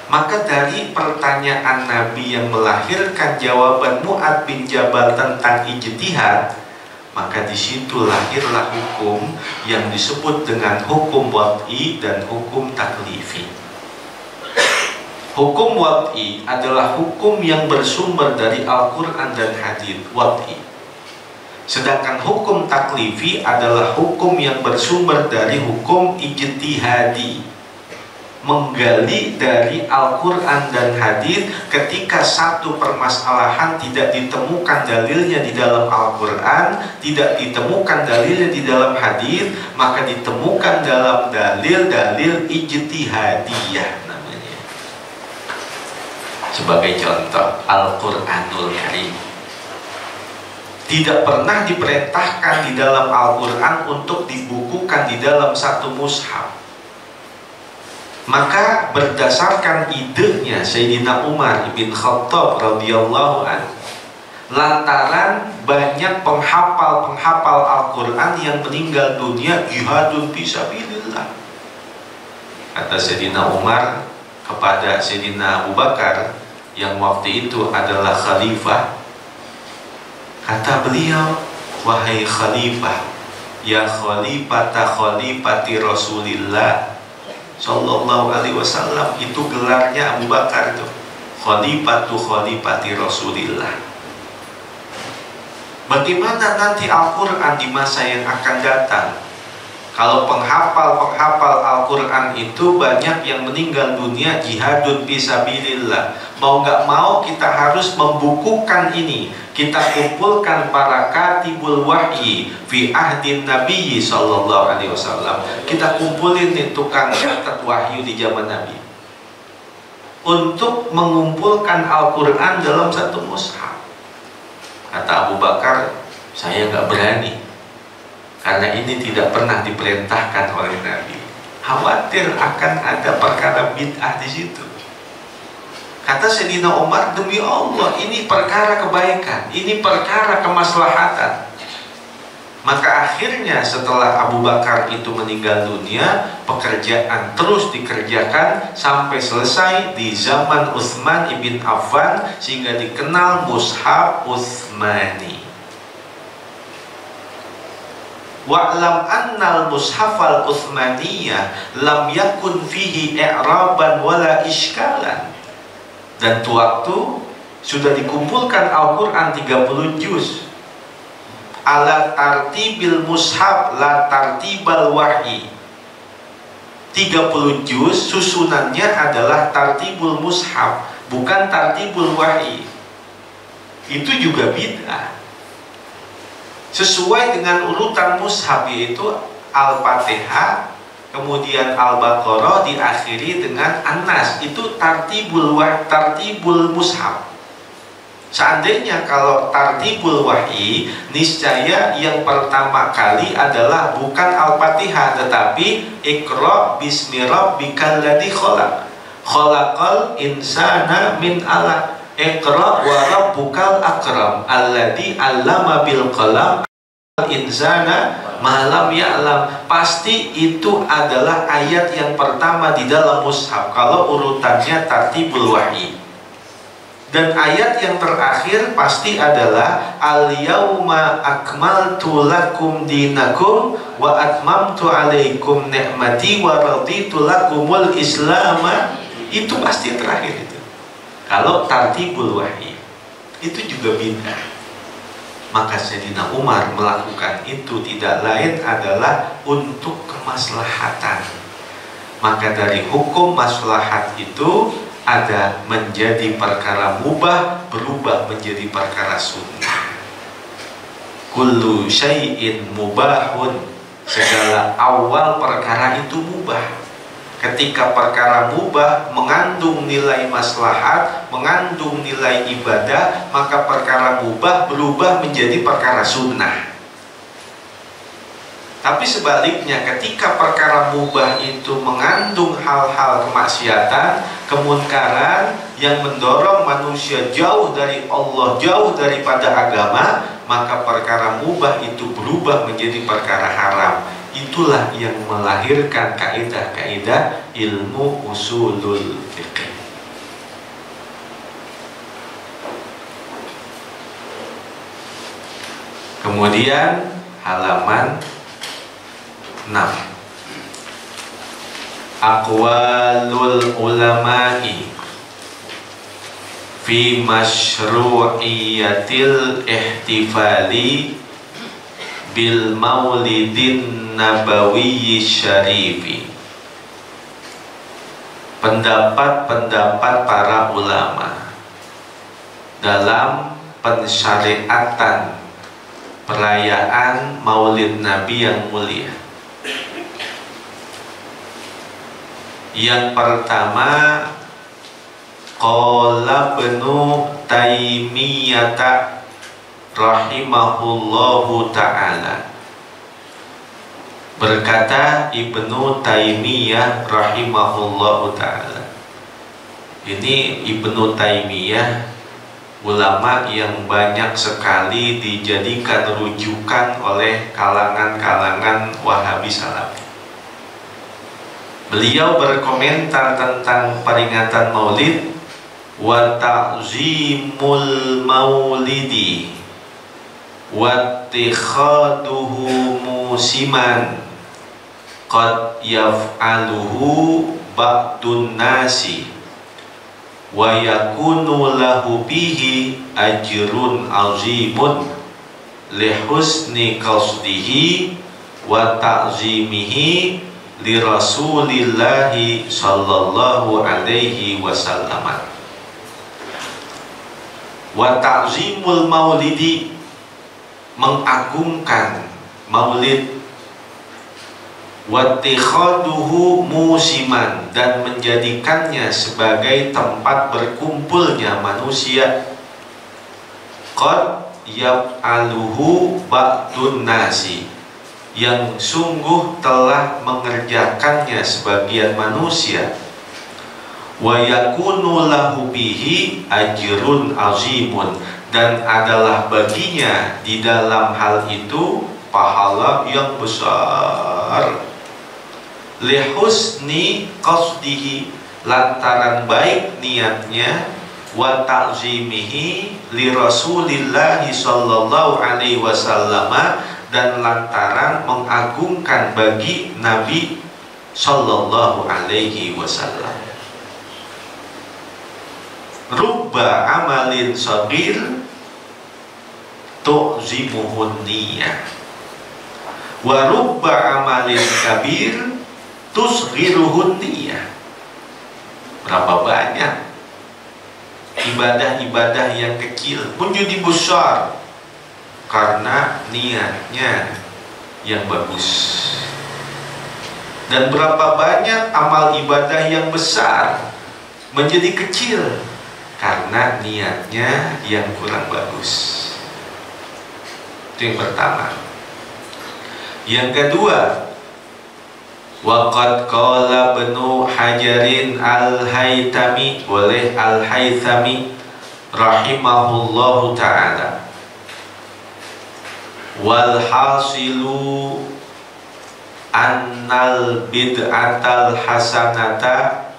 Maka dari pertanyaan Nabi yang melahirkan jawaban Mu'adz bin Jabal tentang ijtihad, maka disitulah lahirlah hukum yang disebut dengan hukum wad'i dan hukum taklifi. Hukum wad'i adalah hukum yang bersumber dari Al-Quran dan hadits, wad'i. Sedangkan hukum taklifi adalah hukum yang bersumber dari hukum ijtihadi, menggali dari Al-Quran dan hadis. Ketika satu permasalahan tidak ditemukan dalilnya di dalam Al-Quran, tidak ditemukan dalilnya di dalam hadis, maka ditemukan dalam dalil-dalil ijtihadiyah namanya. Sebagai contoh, Al-Quranul Karim tidak pernah diperintahkan di dalam Al-Quran untuk dibukukan di dalam satu mushaf. Maka berdasarkan idenya Sayyidina Umar bin Khattab radhiyallahu anhu, lantaran banyak penghafal Al-Quran yang meninggal dunia jihadun fisabilillah, kata Sayyidina Umar kepada Sayyidina Abu Bakar yang waktu itu adalah khalifah, kata beliau, wahai khalifah, ya khalifati Rasulillah Sallallahu alaihi wasallam, itu gelarnya Abu Bakar itu, khalifati Rasulillah. Bagaimana nanti Al-Quran di masa yang akan datang? Kalau penghafal Al-Quran itu banyak yang meninggal dunia jihadun fisabilillah, mau gak mau kita harus membukukan ini. Kita kumpulkan para katibul wahyi fi ahdin Nabi sallallahu alaihi wasallam. Kita kumpulin nih tukang catat wahyu di zaman Nabi untuk mengumpulkan Al-Quran dalam satu mushaf. Kata Abu Bakar, saya gak berani, karena ini tidak pernah diperintahkan oleh Nabi. Khawatir akan ada perkara bid'ah di situ. Kata Sayyidina Umar, demi Allah, ini perkara kebaikan, ini perkara kemaslahatan. Maka akhirnya setelah Abu Bakar itu meninggal dunia, pekerjaan terus dikerjakan sampai selesai di zaman Utsman ibn Affan, sehingga dikenal Mushaf Utsmani. Wa'lam annal mushafal Utsmaniyah lam yakun fihi i'raban wala iskalan. Dan waktu sudah dikumpulkan Al-Quran 30 juz ala tartibil mushaf la tartibal wahyi. 30 juz susunannya adalah tartibul mushaf, bukan tartibul wahyi. Itu juga bid'ah. Sesuai dengan urutan mushaf, yaitu Al-Fatihah, kemudian Al-Baqarah diakhiri dengan An-Nas. Itu tartibul mushaf. Seandainya kalau tartibul wahyi, niscaya yang pertama kali adalah bukan Al-Fatihah, tetapi Iqra bismi rabbikal ladzi khalaq, khalaqal insana min 'alaq, Iqra wa rabbukal akram alladzi 'allama bil qalam insana malam ya'lam. Pasti itu adalah ayat yang pertama di dalam mushaf kalau urutannya tartibul wahyi. Dan ayat yang terakhir pasti adalah al-yauma akmaltu lakum dinakum wa atmamtu alaikum ni'mati wa raditu lakumul islama. Itu pasti terakhir itu. Kalau tartibul wahyi itu juga bid'ah. Maka Sayyidina Umar melakukan itu tidak lain adalah untuk kemaslahatan. Maka dari hukum maslahat itu ada menjadi perkara mubah berubah menjadi perkara sunnah. Kullu syai'in mubahun, segala awal perkara itu mubah. Ketika perkara mubah mengandung nilai maslahat, mengandung nilai ibadah, maka perkara mubah berubah menjadi perkara sunnah. Tapi sebaliknya, ketika perkara mubah itu mengandung hal-hal kemaksiatan, kemunkaran yang mendorong manusia jauh dari Allah, jauh daripada agama, maka perkara mubah itu berubah menjadi perkara haram. Itulah yang melahirkan kaidah-kaidah ilmu usulul fiqh. Kemudian halaman 6, aqwalul ulama'i fi masyru'iyatil ihtifali bil maulidin nabawiyyi syarifi. Pendapat-pendapat para ulama dalam pensyariatan perayaan Maulid Nabi yang mulia. Yang pertama, qala Ibnu Taimiyah rahimahullahu ta'ala, berkata Ibnu Taimiyah rahimahullahu ta'ala. Ini Ibnu Taimiyah, ulama yang banyak sekali dijadikan rujukan oleh kalangan-kalangan Wahabi Salafi. Beliau berkomentar tentang peringatan Maulid, wa ta'zimul maulidi wa ittikhaduhu musiman qad yaf'aluhu ba'dun nasi wa yakunu lahu bihi ajrun azimun li husni qasdihi wa ta'zimihi li Rasulillahi sallallahu alaihi wasallam. Wa ta'zimul maulidi, mengagungkan maulid, wa ittikhaduhu musiman, dan menjadikannya sebagai tempat berkumpulnya manusia, qad yaf'aluhu ba'dun nasi, yang sungguh telah mengerjakannya sebagian manusia, wa yakunu lahu bihi ajrun azimun, dan adalah baginya di dalam hal itu pahala yang besar, li husni qasdihi, lantaran baik niatnya, wa ta'zimihi li Rasulillahi sallallahu alaihi wasallam, dan lantaran mengagungkan bagi Nabi sallallahu alaihi wasallam. Rubba amalin sagir tu'zimuhun niyah, wa rubba amalin kabir tusghiruhun niyah. Berapa banyak ibadah-ibadah yang kecil pun jadi besar karena niatnya yang bagus. Dan berapa banyak amal ibadah yang besar menjadi kecil karena niatnya yang kurang bagus. Itu yang pertama. Yang kedua, waqad qala Ibnu Hajarin al-Haytami, oleh al-Haythami rahimahullahu ta'ala, wal hasilu annal bid'atal hasanata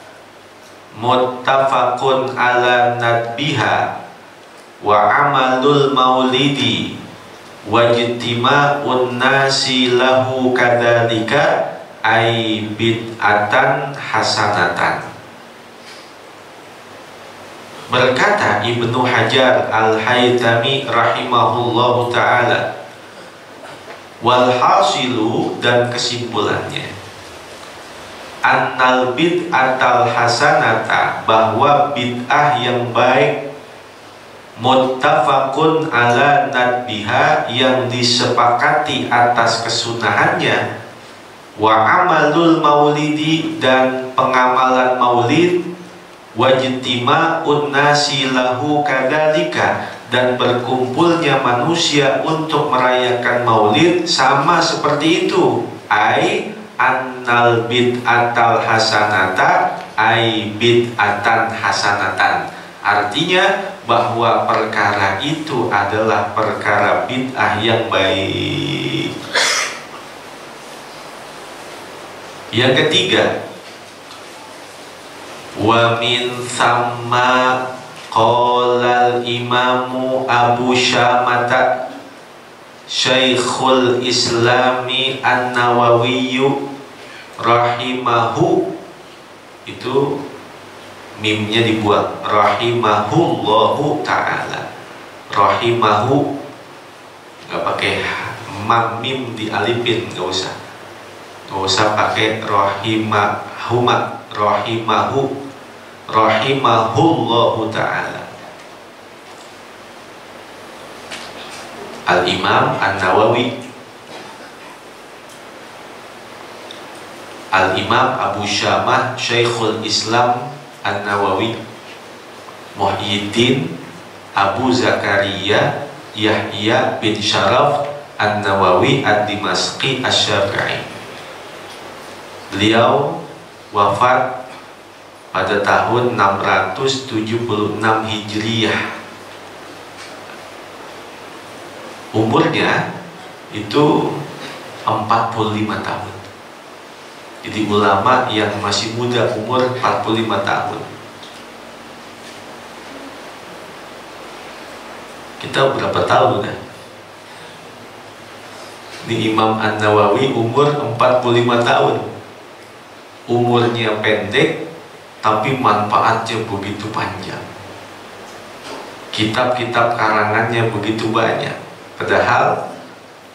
muttafaqun ala nadbiha wa amalul maulidi wajtima'un nasi lahu kadzalika ay bid'atan hasanatan. Berkata Ibnu Hajar al-Haytami rahimahullahu ta'ala, walhasilu, dan kesimpulannya, annal bid'atal hasanata, bahwa bid'ah yang baik, muttafaqun ala nadbiha, yang disepakati atas kesunahannya, wa amalul maulidi, dan pengamalan maulid, wajtima'un nasi lahu kadzalika, dan berkumpulnya manusia untuk merayakan maulid sama seperti itu. Ai annal bid'atal hasanata ai bid'atan hasanatan. Artinya bahwa perkara itu adalah perkara bid'ah yang baik. Yang ketiga, wa min thamma qala al-imamu Abu Syamata Syekhul Islami An-Nawawi rahimahu, itu mimnya dibuang, rahimahullahu ta'ala, rahimahu, nggak pakai mim dialipin, nggak usah pakai rahimahu, rahimahullahu ta'ala. Al-Imam An-Nawawi, Al-Imam Abu Syamah Syekhul Islam An-Nawawi Muhyiddin Abu Zakaria Yahya bin Syaraf An-Nawawi Ad-Dimashqi Asy-Syafi'i. Beliau wafat pada tahun 676 Hijriyah. Umurnya itu 45 tahun. Jadi ulama yang masih muda, umur 45 tahun. Kita berapa tahun kan? Ini Imam An-Nawawi umur 45 tahun. Umurnya pendek, tapi manfaatnya begitu panjang. Kitab-kitab karangannya begitu banyak. Padahal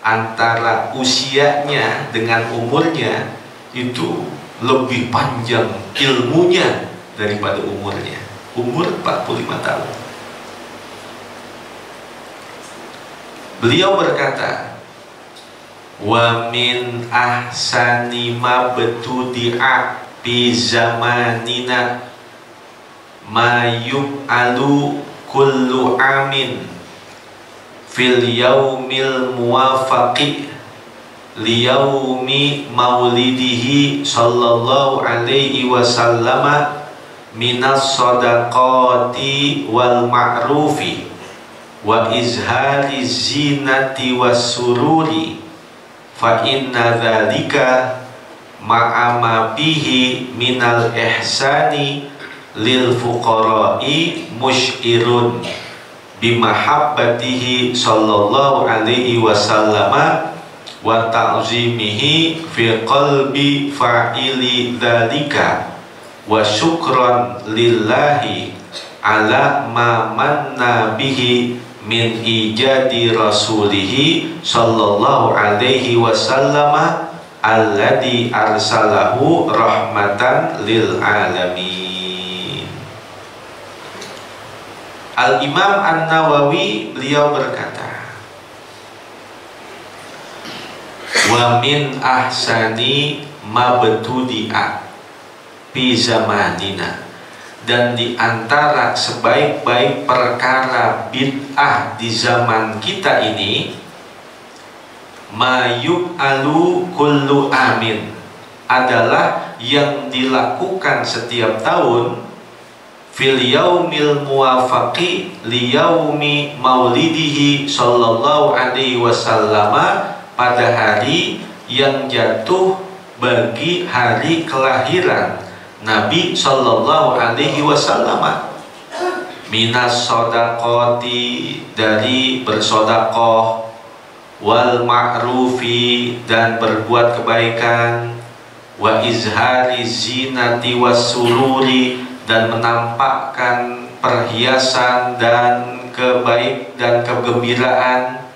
antara usianya dengan umurnya itu lebih panjang ilmunya daripada umurnya. Umur 45 tahun. Beliau berkata, wa min ahsani ma betudi'a fi zamanina ma yub'alu kullu amin fil yaumil muwafaqi liyaumi maulidihi sallallahu alaihi wasallama minas sadaqati wal ma'rufi wa izhari zinati was sururi fa inna dzalika ma'ama bihi minal ihsani lil fuqara'i musyirun bimahabbatihi sallallahu alaihi wasallama wa ta'zimihi fi qalbi fa'ili dzalika wa syukran lillahi ala ma manna bihi min ijadi rasulihi sallallahu alaihi wasallama alladhi arsalahu rahmatan lil alamin. Al-Imam An-Nawawi beliau berkata, wa min ahsani mabtudi'a fi zamanina, dan di antara sebaik-baik perkara bid'ah di zaman kita ini, mayuk alu kullu amin, adalah yang dilakukan setiap tahun fil yaumil muwafaqi li yaumi maulidihi sallallahu alaihi wasallam, pada hari yang jatuh bagi hari kelahiran Nabi sallallahu alaihi wasallam. Minas sodaqoti, dari bersodakoh, wal ma'rufi, dan berbuat kebaikan, wa izhari zinati was sururi, dan menampakkan perhiasan dan kegembiraan.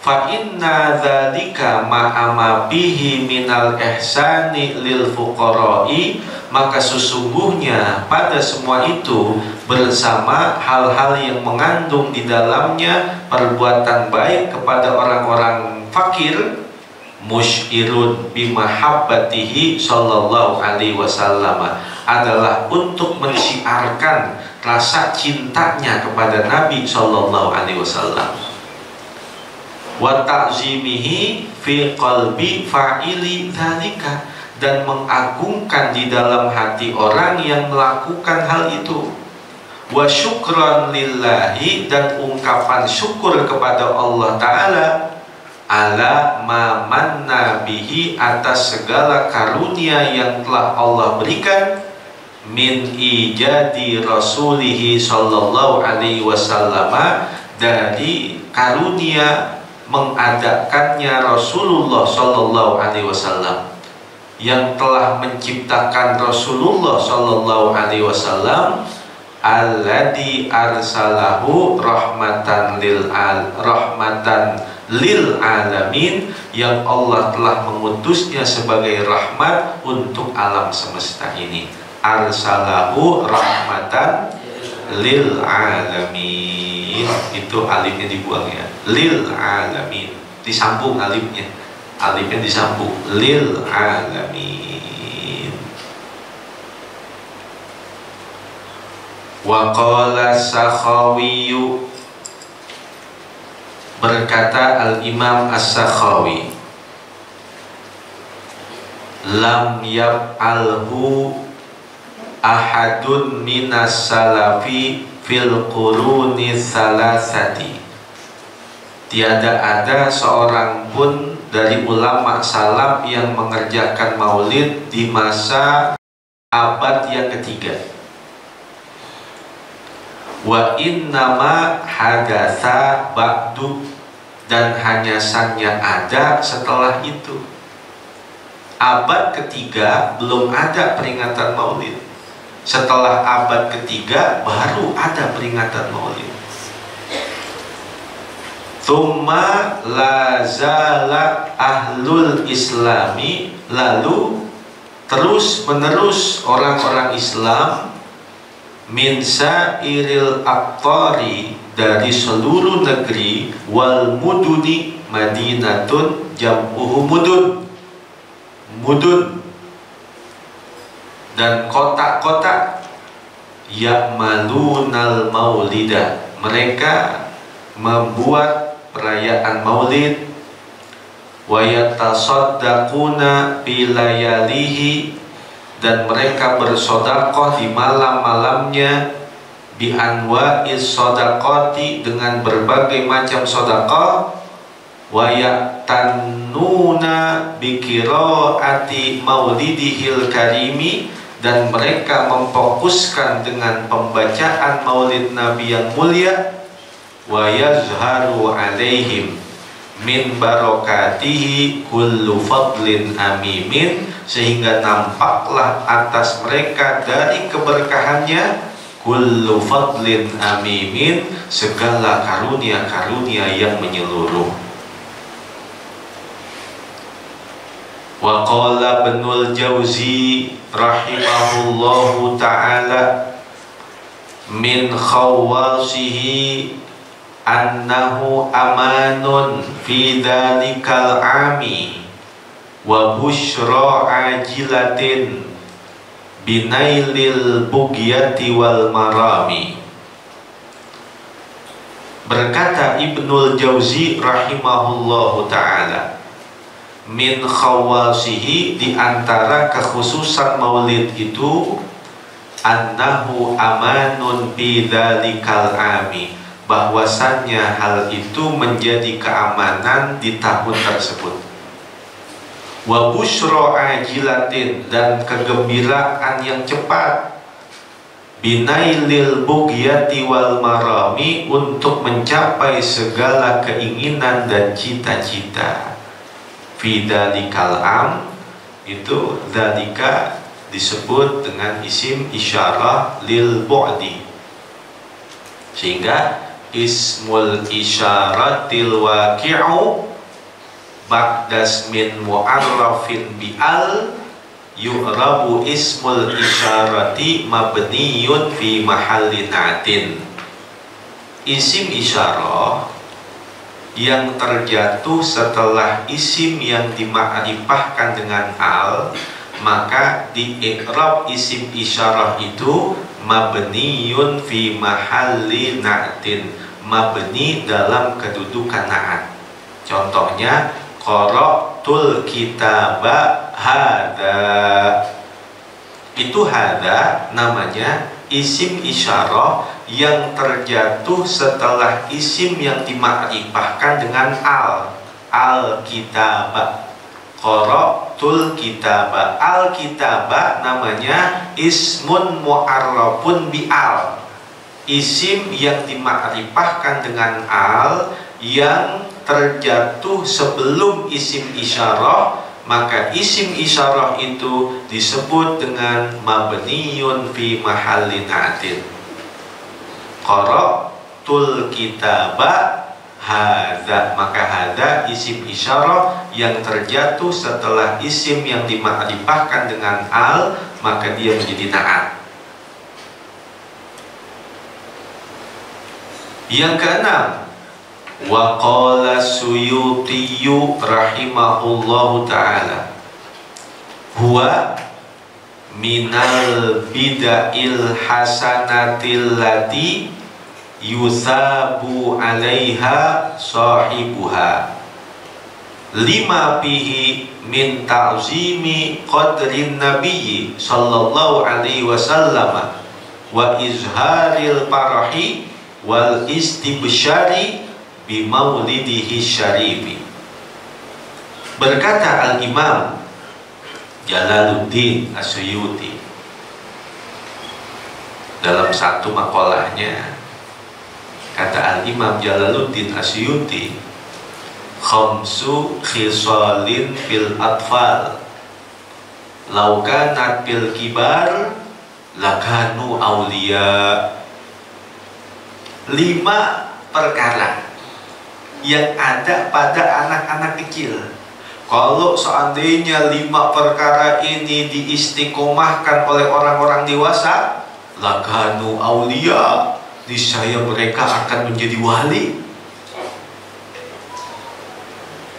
Fa inna dzalika ma'ama bihi minal ihsani lil fuqara'i, maka sesungguhnya pada semua itu bersama hal-hal yang mengandung di dalamnya perbuatan baik kepada orang-orang fakir, musyirun bimahabbatihi sallallahu alaihi wasallam, adalah untuk mensiarkan rasa cintanya kepada Nabi sallallahu alaihi wasallam, wa ta'zimihi fi qalbi fa'ili dzalika, dan mengagungkan di dalam hati orang yang melakukan hal itu, wa syukran lillahi, dan ungkapan syukur kepada Allah Ta'ala, ala ma manna bihi, atas segala karunia yang telah Allah berikan, min ijadi rasulihi sallallahu alaihi wasallam, dari karunia mengadakannya Rasulullah sallallahu alaihi wasallam, yang telah menciptakan Rasulullah sallallahu alaihi wasallam, alladzi arsalahu rahmatan lil alamin, yang Allah telah mengutusnya sebagai rahmat untuk alam semesta ini. Arsalahu rahmatan lil alamin, itu alifnya dibuang ya, lil alamin, disambung alifnya disambung, lil alamin. Wa qala Sakhawiyu, berkata Al-Imam As-Sakhawi, lam yab'alhu ahadun minas salafi fil quruni salasati, tiada ada seorang pun dari ulama salaf yang mengerjakan maulid di masa abad yang ketiga. Wa innama hadatsa ba'du, dan hanya saja ada setelah itu. Abad ketiga belum ada peringatan maulid. Setelah abad ketiga baru ada peringatan maulid. Tsumma lazala ahlul islami, lalu terus menerus orang-orang Islam, min sairil aqtari, dari seluruh negeri, wal muduni, madinatun jam'uhu mudun, dan kota-kota, ya'malunal maulida, mereka membuat perayaan maulid, wa yatasaddaquna bilayalihi, dan mereka bersodakoh di malam-malamnya, bi anwa'is sodakoti, dengan berbagai macam sodakoh, wa ya'tannuna bi qiraati maulidihil karimi, dan mereka memfokuskan dengan pembacaan maulid Nabi yang mulia, wa yazharu alaihim min barokatihi kullu fadlin amimin, sehingga nampaklah atas mereka dari keberkahannya kullu fadlin amimin, segala karunia-karunia yang menyeluruh. Wa qala Ibnul Jauzi rahimahullahu ta'ala, min khawasihi annahu amanun fi dalikal ami, wa busyra ajilatin binailil bugiyati wal marami. Berkata Ibnul Jauzi rahimahullahu ta'ala, min khawasihi, di antara kekhususan maulid itu, annahu amanun bidzalikal ami, bahwasannya hal itu menjadi keamanan di tahun tersebut. Wa busyra ajilatin, dan kegembiraan yang cepat, binailil bugiyati wal marami, untuk mencapai segala keinginan dan cita-cita. Fi dzalikal am, itu dzalika disebut dengan isim isyarah lil bu'di, sehingga ismul isyaratil waqi'u ba'das min mu'arrafin bi'al yu'rabu ismul isyarati mabniyun fi mahalli na'tin. Isim isyarah yang terjatuh setelah isim yang dimakrifahkan dengan al, maka di i'rab isim isyarah itu mabniyun fi mahalli na'tin, mabni dalam kedudukan na'at. Contohnya qara'tul kitaba hada, itu hada namanya isim isyarah yang terjatuh setelah isim yang dimakrifahkan dengan al kitaba. Qara'tul kitaba, al kitaba namanya ismun mu'arrafun bi al, isim yang dimakrifahkan dengan al yang terjatuh sebelum isim isyarah, maka isim isyarah itu disebut dengan mabniyun fi mahalli na'tin. Qara'tul kitaba hadza, maka hadza isim isyarah yang terjatuh setelah isim yang dimakrifahkan dengan al, maka dia menjadi na'at. Yang keenam, wa qala Suyuti rahimahullahu ta'ala, huwa minal bida'il hasanatil lati yusabu alaiha sahibuha, lima bihi min ta'zimi qadrin nabiyyi sallallahu alaihi wasallam wa izharil farahi wal istibsyari bimaulidihi syarifi. Berkata Al-Imam Jalaluddin As-Suyuti dalam satu makolahnya, kata Al-Imam Jalaluddin As-Suyuti, khamsu khisalin fil atfal law kanat fil kibar lakanu awliya. 5 perkara yang ada pada anak-anak kecil, kalau seandainya 5 perkara ini diistiqomahkan oleh orang-orang dewasa, lakanu aulia, niscaya mereka akan menjadi wali.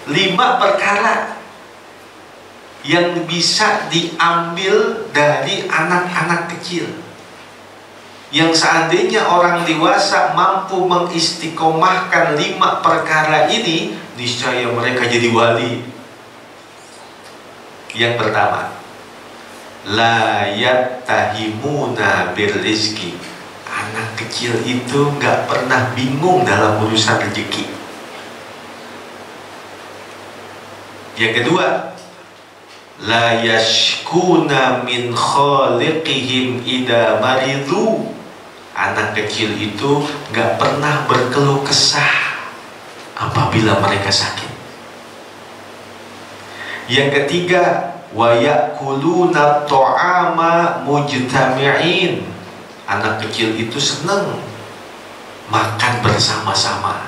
5 perkara yang bisa diambil dari anak-anak kecil, yang seandainya orang dewasa mampu mengistiqomahkan 5 perkara ini, niscaya mereka jadi wali. Yang pertama, la yattahimuna birrizqi, anak kecil itu nggak pernah bingung dalam urusan rezeki. Yang kedua, la yashkuna min khaliqihim idza maridu, anak kecil itu nggak pernah berkeluh kesah apabila mereka sakit. Yang ketiga, wa yakuluna ta'ama mujtami'in, anak kecil itu senang makan bersama-sama.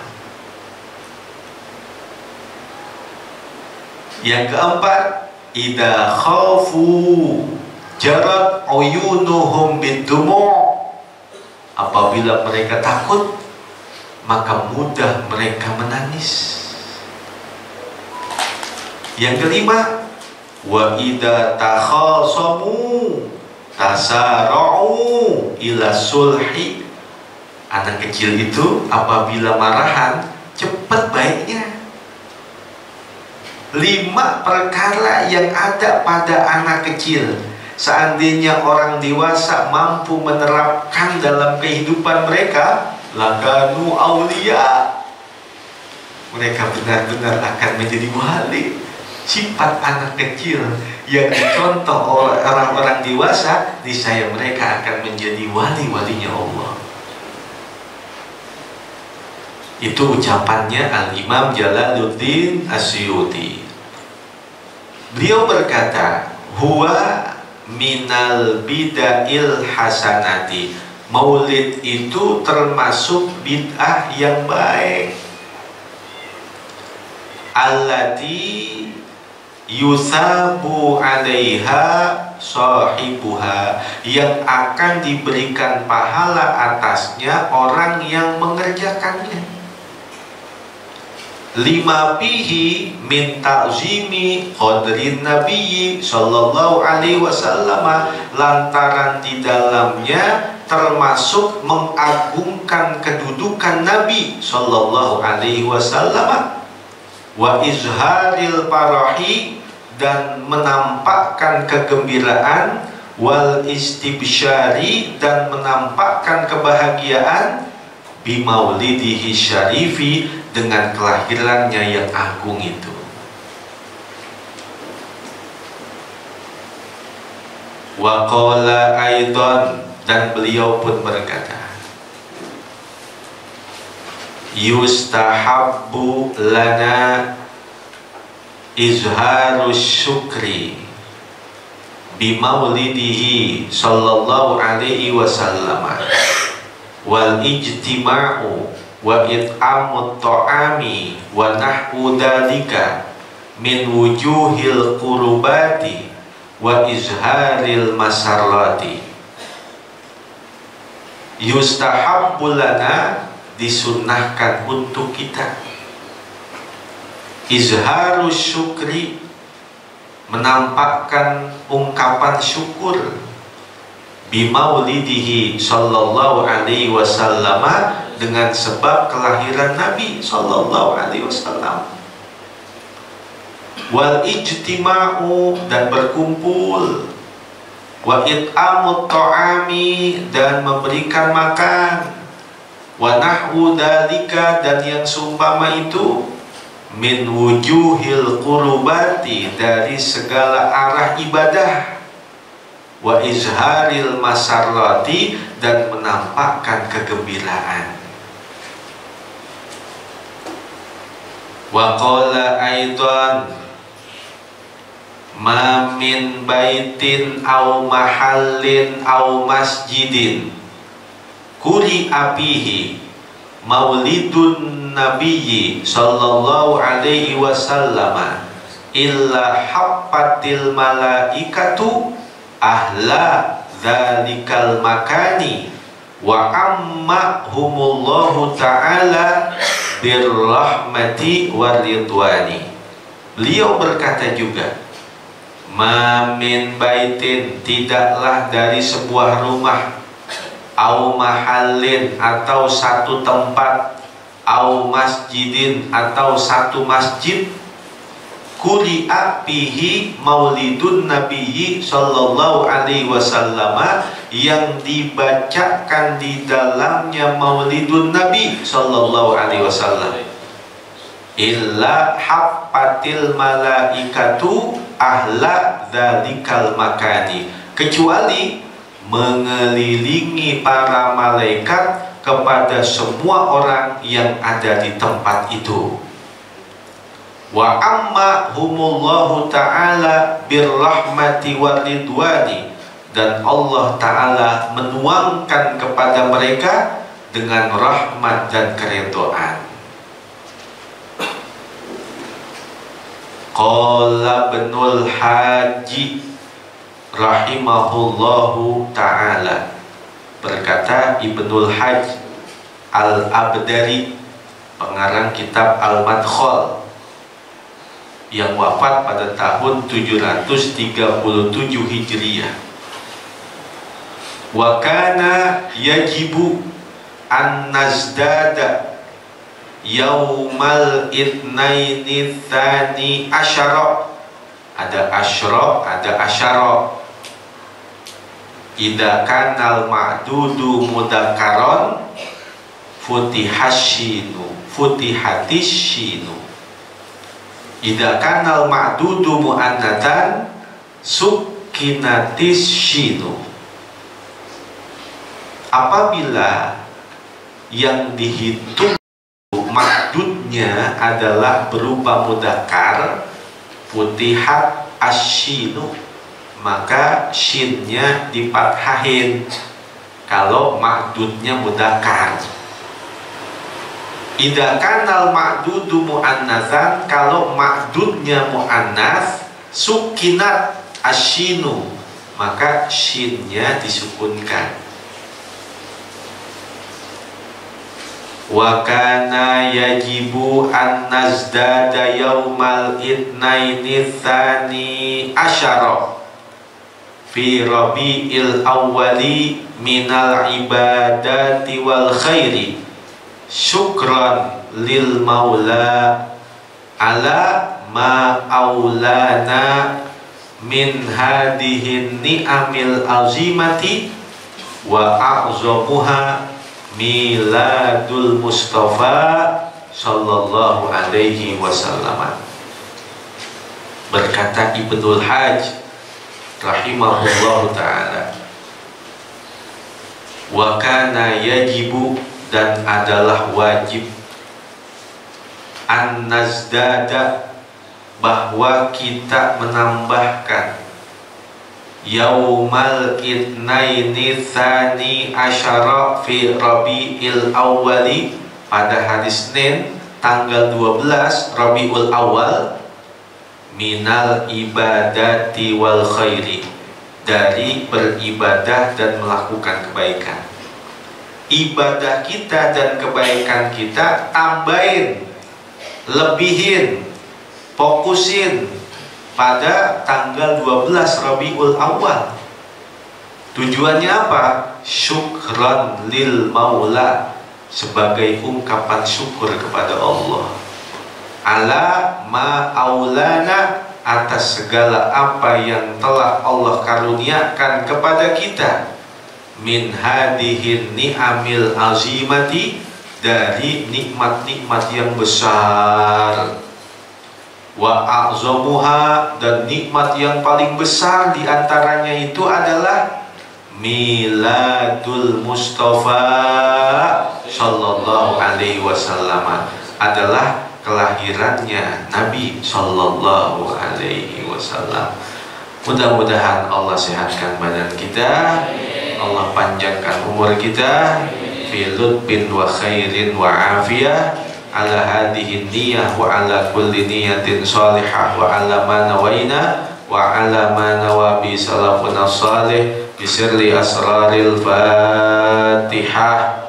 Yang keempat, idza khafu jarat uyunuhum bidumu', apabila mereka takut maka mudah mereka menangis. Yang kelima, wa idza takhasamu tasara'u ila sulhi. Anak kecil itu apabila marahan cepat baiknya. 5 perkara yang ada pada anak kecil, seandainya orang dewasa mampu menerapkan dalam kehidupan mereka, lakanu aulia, mereka benar-benar akan menjadi wali. Sifat anak kecil yang dicontoh oleh orang-orang dewasa, niscaya mereka akan menjadi wali-walinya Allah. Itu ucapannya Al-Imam Jalaluddin Asyuti. Beliau berkata, huwa minal bid'il hasanati. Maulid itu termasuk bid'ah yang baik. Allati yusabu 'alaiha sahibuha, yang akan diberikan pahala atasnya orang yang mengerjakannya. Lima fihi min ta'zimi qadrin nabiyyi sallallahu alaihi wasallam, lantaran di dalamnya termasuk mengagungkan kedudukan Nabi sallallahu alaihi wasallam, wa izharil farahi, dan menampakkan kegembiraan, wal istibsyari, dan menampakkan kebahagiaan, bimaulidihi syarifi, dengan kelahirannya yang agung itu. Wa qala aidan, dan beliau pun berkata, yustahabbu lana izharus syukri bimaulidihi sallallahu alaihi wasallam, wal ijtima'u wa it'amut ta'ami wa nahwu dzalika min wujuhil qurbati wa izharil masarrati. Yustahabbu lana, disunnahkan untuk kita, izharus syukri, menampakkan ungkapan syukur, bimaulidihi sallallahu alaihi wasallam, dengan sebab kelahiran Nabi sallallahu alaihi wasallam, wal ijtima'u, dan berkumpul, wa it'amut ta'ami, dan memberikan makan, wa nahwu dzalika, dan yang seumpama itu, min wujuhil qurbati, dari segala arah ibadah, wa izharil masarrati, dan menampakkan kegembiraan. Wa qala aidan, ma min baitin aw mahallin aw masjidin kuri apihi maulidun nabiyyi sallallahu alaihi wasallam illa haffatil malaikatu ahla dzalikal makani wa ammahumullahu ta'ala birrahmati waridwani. Beliau berkata juga, ma min baitin, tidaklah dari sebuah rumah, au mahallin, atau satu tempat, au masjidin, atau satu masjid, kuri'a fihi maulidun nabiyyi sallallahu alaihi wasallam, yang dibacakan di dalamnya maulidun nabi sallallahu alaihi wasallam, illa haffatil malaikatu ahla dzalikal makani, kecuali mengelilingi para malaikat kepada semua orang yang ada di tempat itu. Wa amma humullahu ta'ala birrahmati waridwani, dan Allah Ta'ala menuangkan kepada mereka dengan rahmat dan keridhaan. Qala Ibnul Haji rahimahullahu ta'ala, berkata Ibnul Hajj Al-Abdari, pengarang kitab Al-Madkhal, yang wafat pada tahun 737 Hijriah. Wa kana yajibu an nazdada yaumal itnaini tsani asyara. Ada asyra, ada asyara. Idza kanal ma'dudu mudakkaron futihatis shinu. Idza kanal ma'dudu muannatan sukinatis shinu. Apabila yang dihitung ma'dudnya adalah berupa mudakkar, futihat asyinu, maka shinnya dipathahin kalau ma'dudnya mudakkar. Idza kanal ma'dudu muannatsan, kalau ma'dudnya muannas, sukinat asyinu, maka shinnya disukunkan. Wa kana yajibu an nazdada yaumal itnaini tsani asyara fi rabi'il awwali minal ibadati wal khairi syukran lil maula ala ma aulana min hadihin ni'amil azimati wa a'zamuha miladul Mustafa sallallahu alaihi wasallam. Berkata Ibnul Hajj rahimahullahu ta'ala, wa kana yajibu, dan adalah wajib, an nazdada, bahwa kita menambahkan, yaumal itnaini tsani asyara fi rabi'il awwali, pada hari Senin tanggal 12 Rabiul Awal, minal ibadati wal khairi, dari beribadah dan melakukan kebaikan. Ibadah kita dan kebaikan kita tambahin, lebihin, fokusin pada tanggal 12 Rabiul Awal. Tujuannya apa? Syukran lil maula, sebagai ungkapan syukur kepada Allah. Ala ma aulana, atas segala apa yang telah Allah karuniakan kepada kita, min hadihin ni'amil azimati, dari nikmat-nikmat yang besar, wa a'zamuha, dan nikmat yang paling besar diantaranya itu adalah miladul Mustafa sallallahu alaihi wasallam, adalah kelahirannya Nabi sallallahu alaihi wasallam. Mudah-mudahan Allah sehatkan badan kita, Allah panjangkan umur kita, fi lutfin wa khairin wa afiyah, ala hadhihi niyyah wa ala kulli niyatin salihah wa ala ma nawaina wa ala ma nawabi salafuna salih bi sirri asraril Fatihah.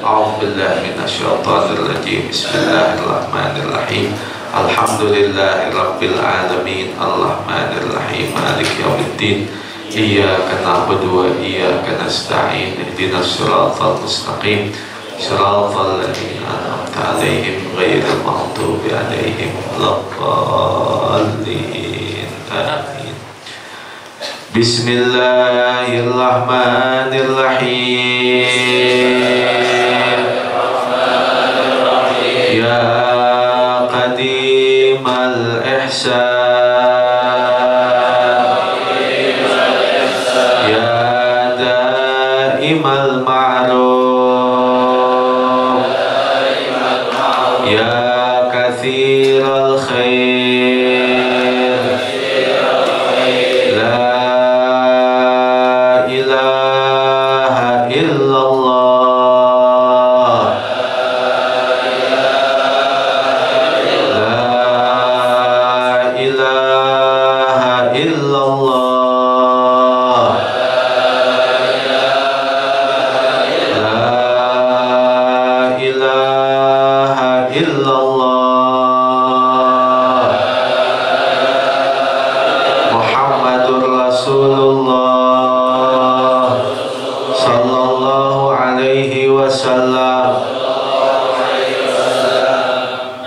A'udzu billahi minasyaitonir rajim. Bismillahirrahmanirrahim. Alhamdulillahirabbil alamin, arrahmanir rahim, maliki yaumiddin. Iyyaka na'budu wa iyyaka nasta'in. Ihdinas siratal mustaqim, siratal ladzina an'amta 'alaihim ghairil maghdubi 'alaihim waladdallin. Amin. Bismillahirrahmanirrahim. Ya qadimal ihsan, ya daimal ma'ruf, ya kathiral khair, la ilaha illallah, la ilaha illallah, la ilaha illallah, wasallam.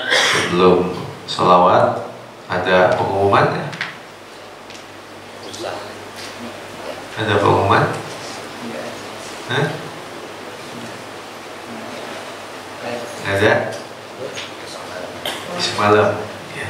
Sebelum salawat ada pengumuman ya? Ada pengumuman? Hah? Ada? Semalam ya.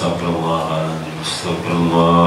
Astagfirullahaladzim. Astagfirullah.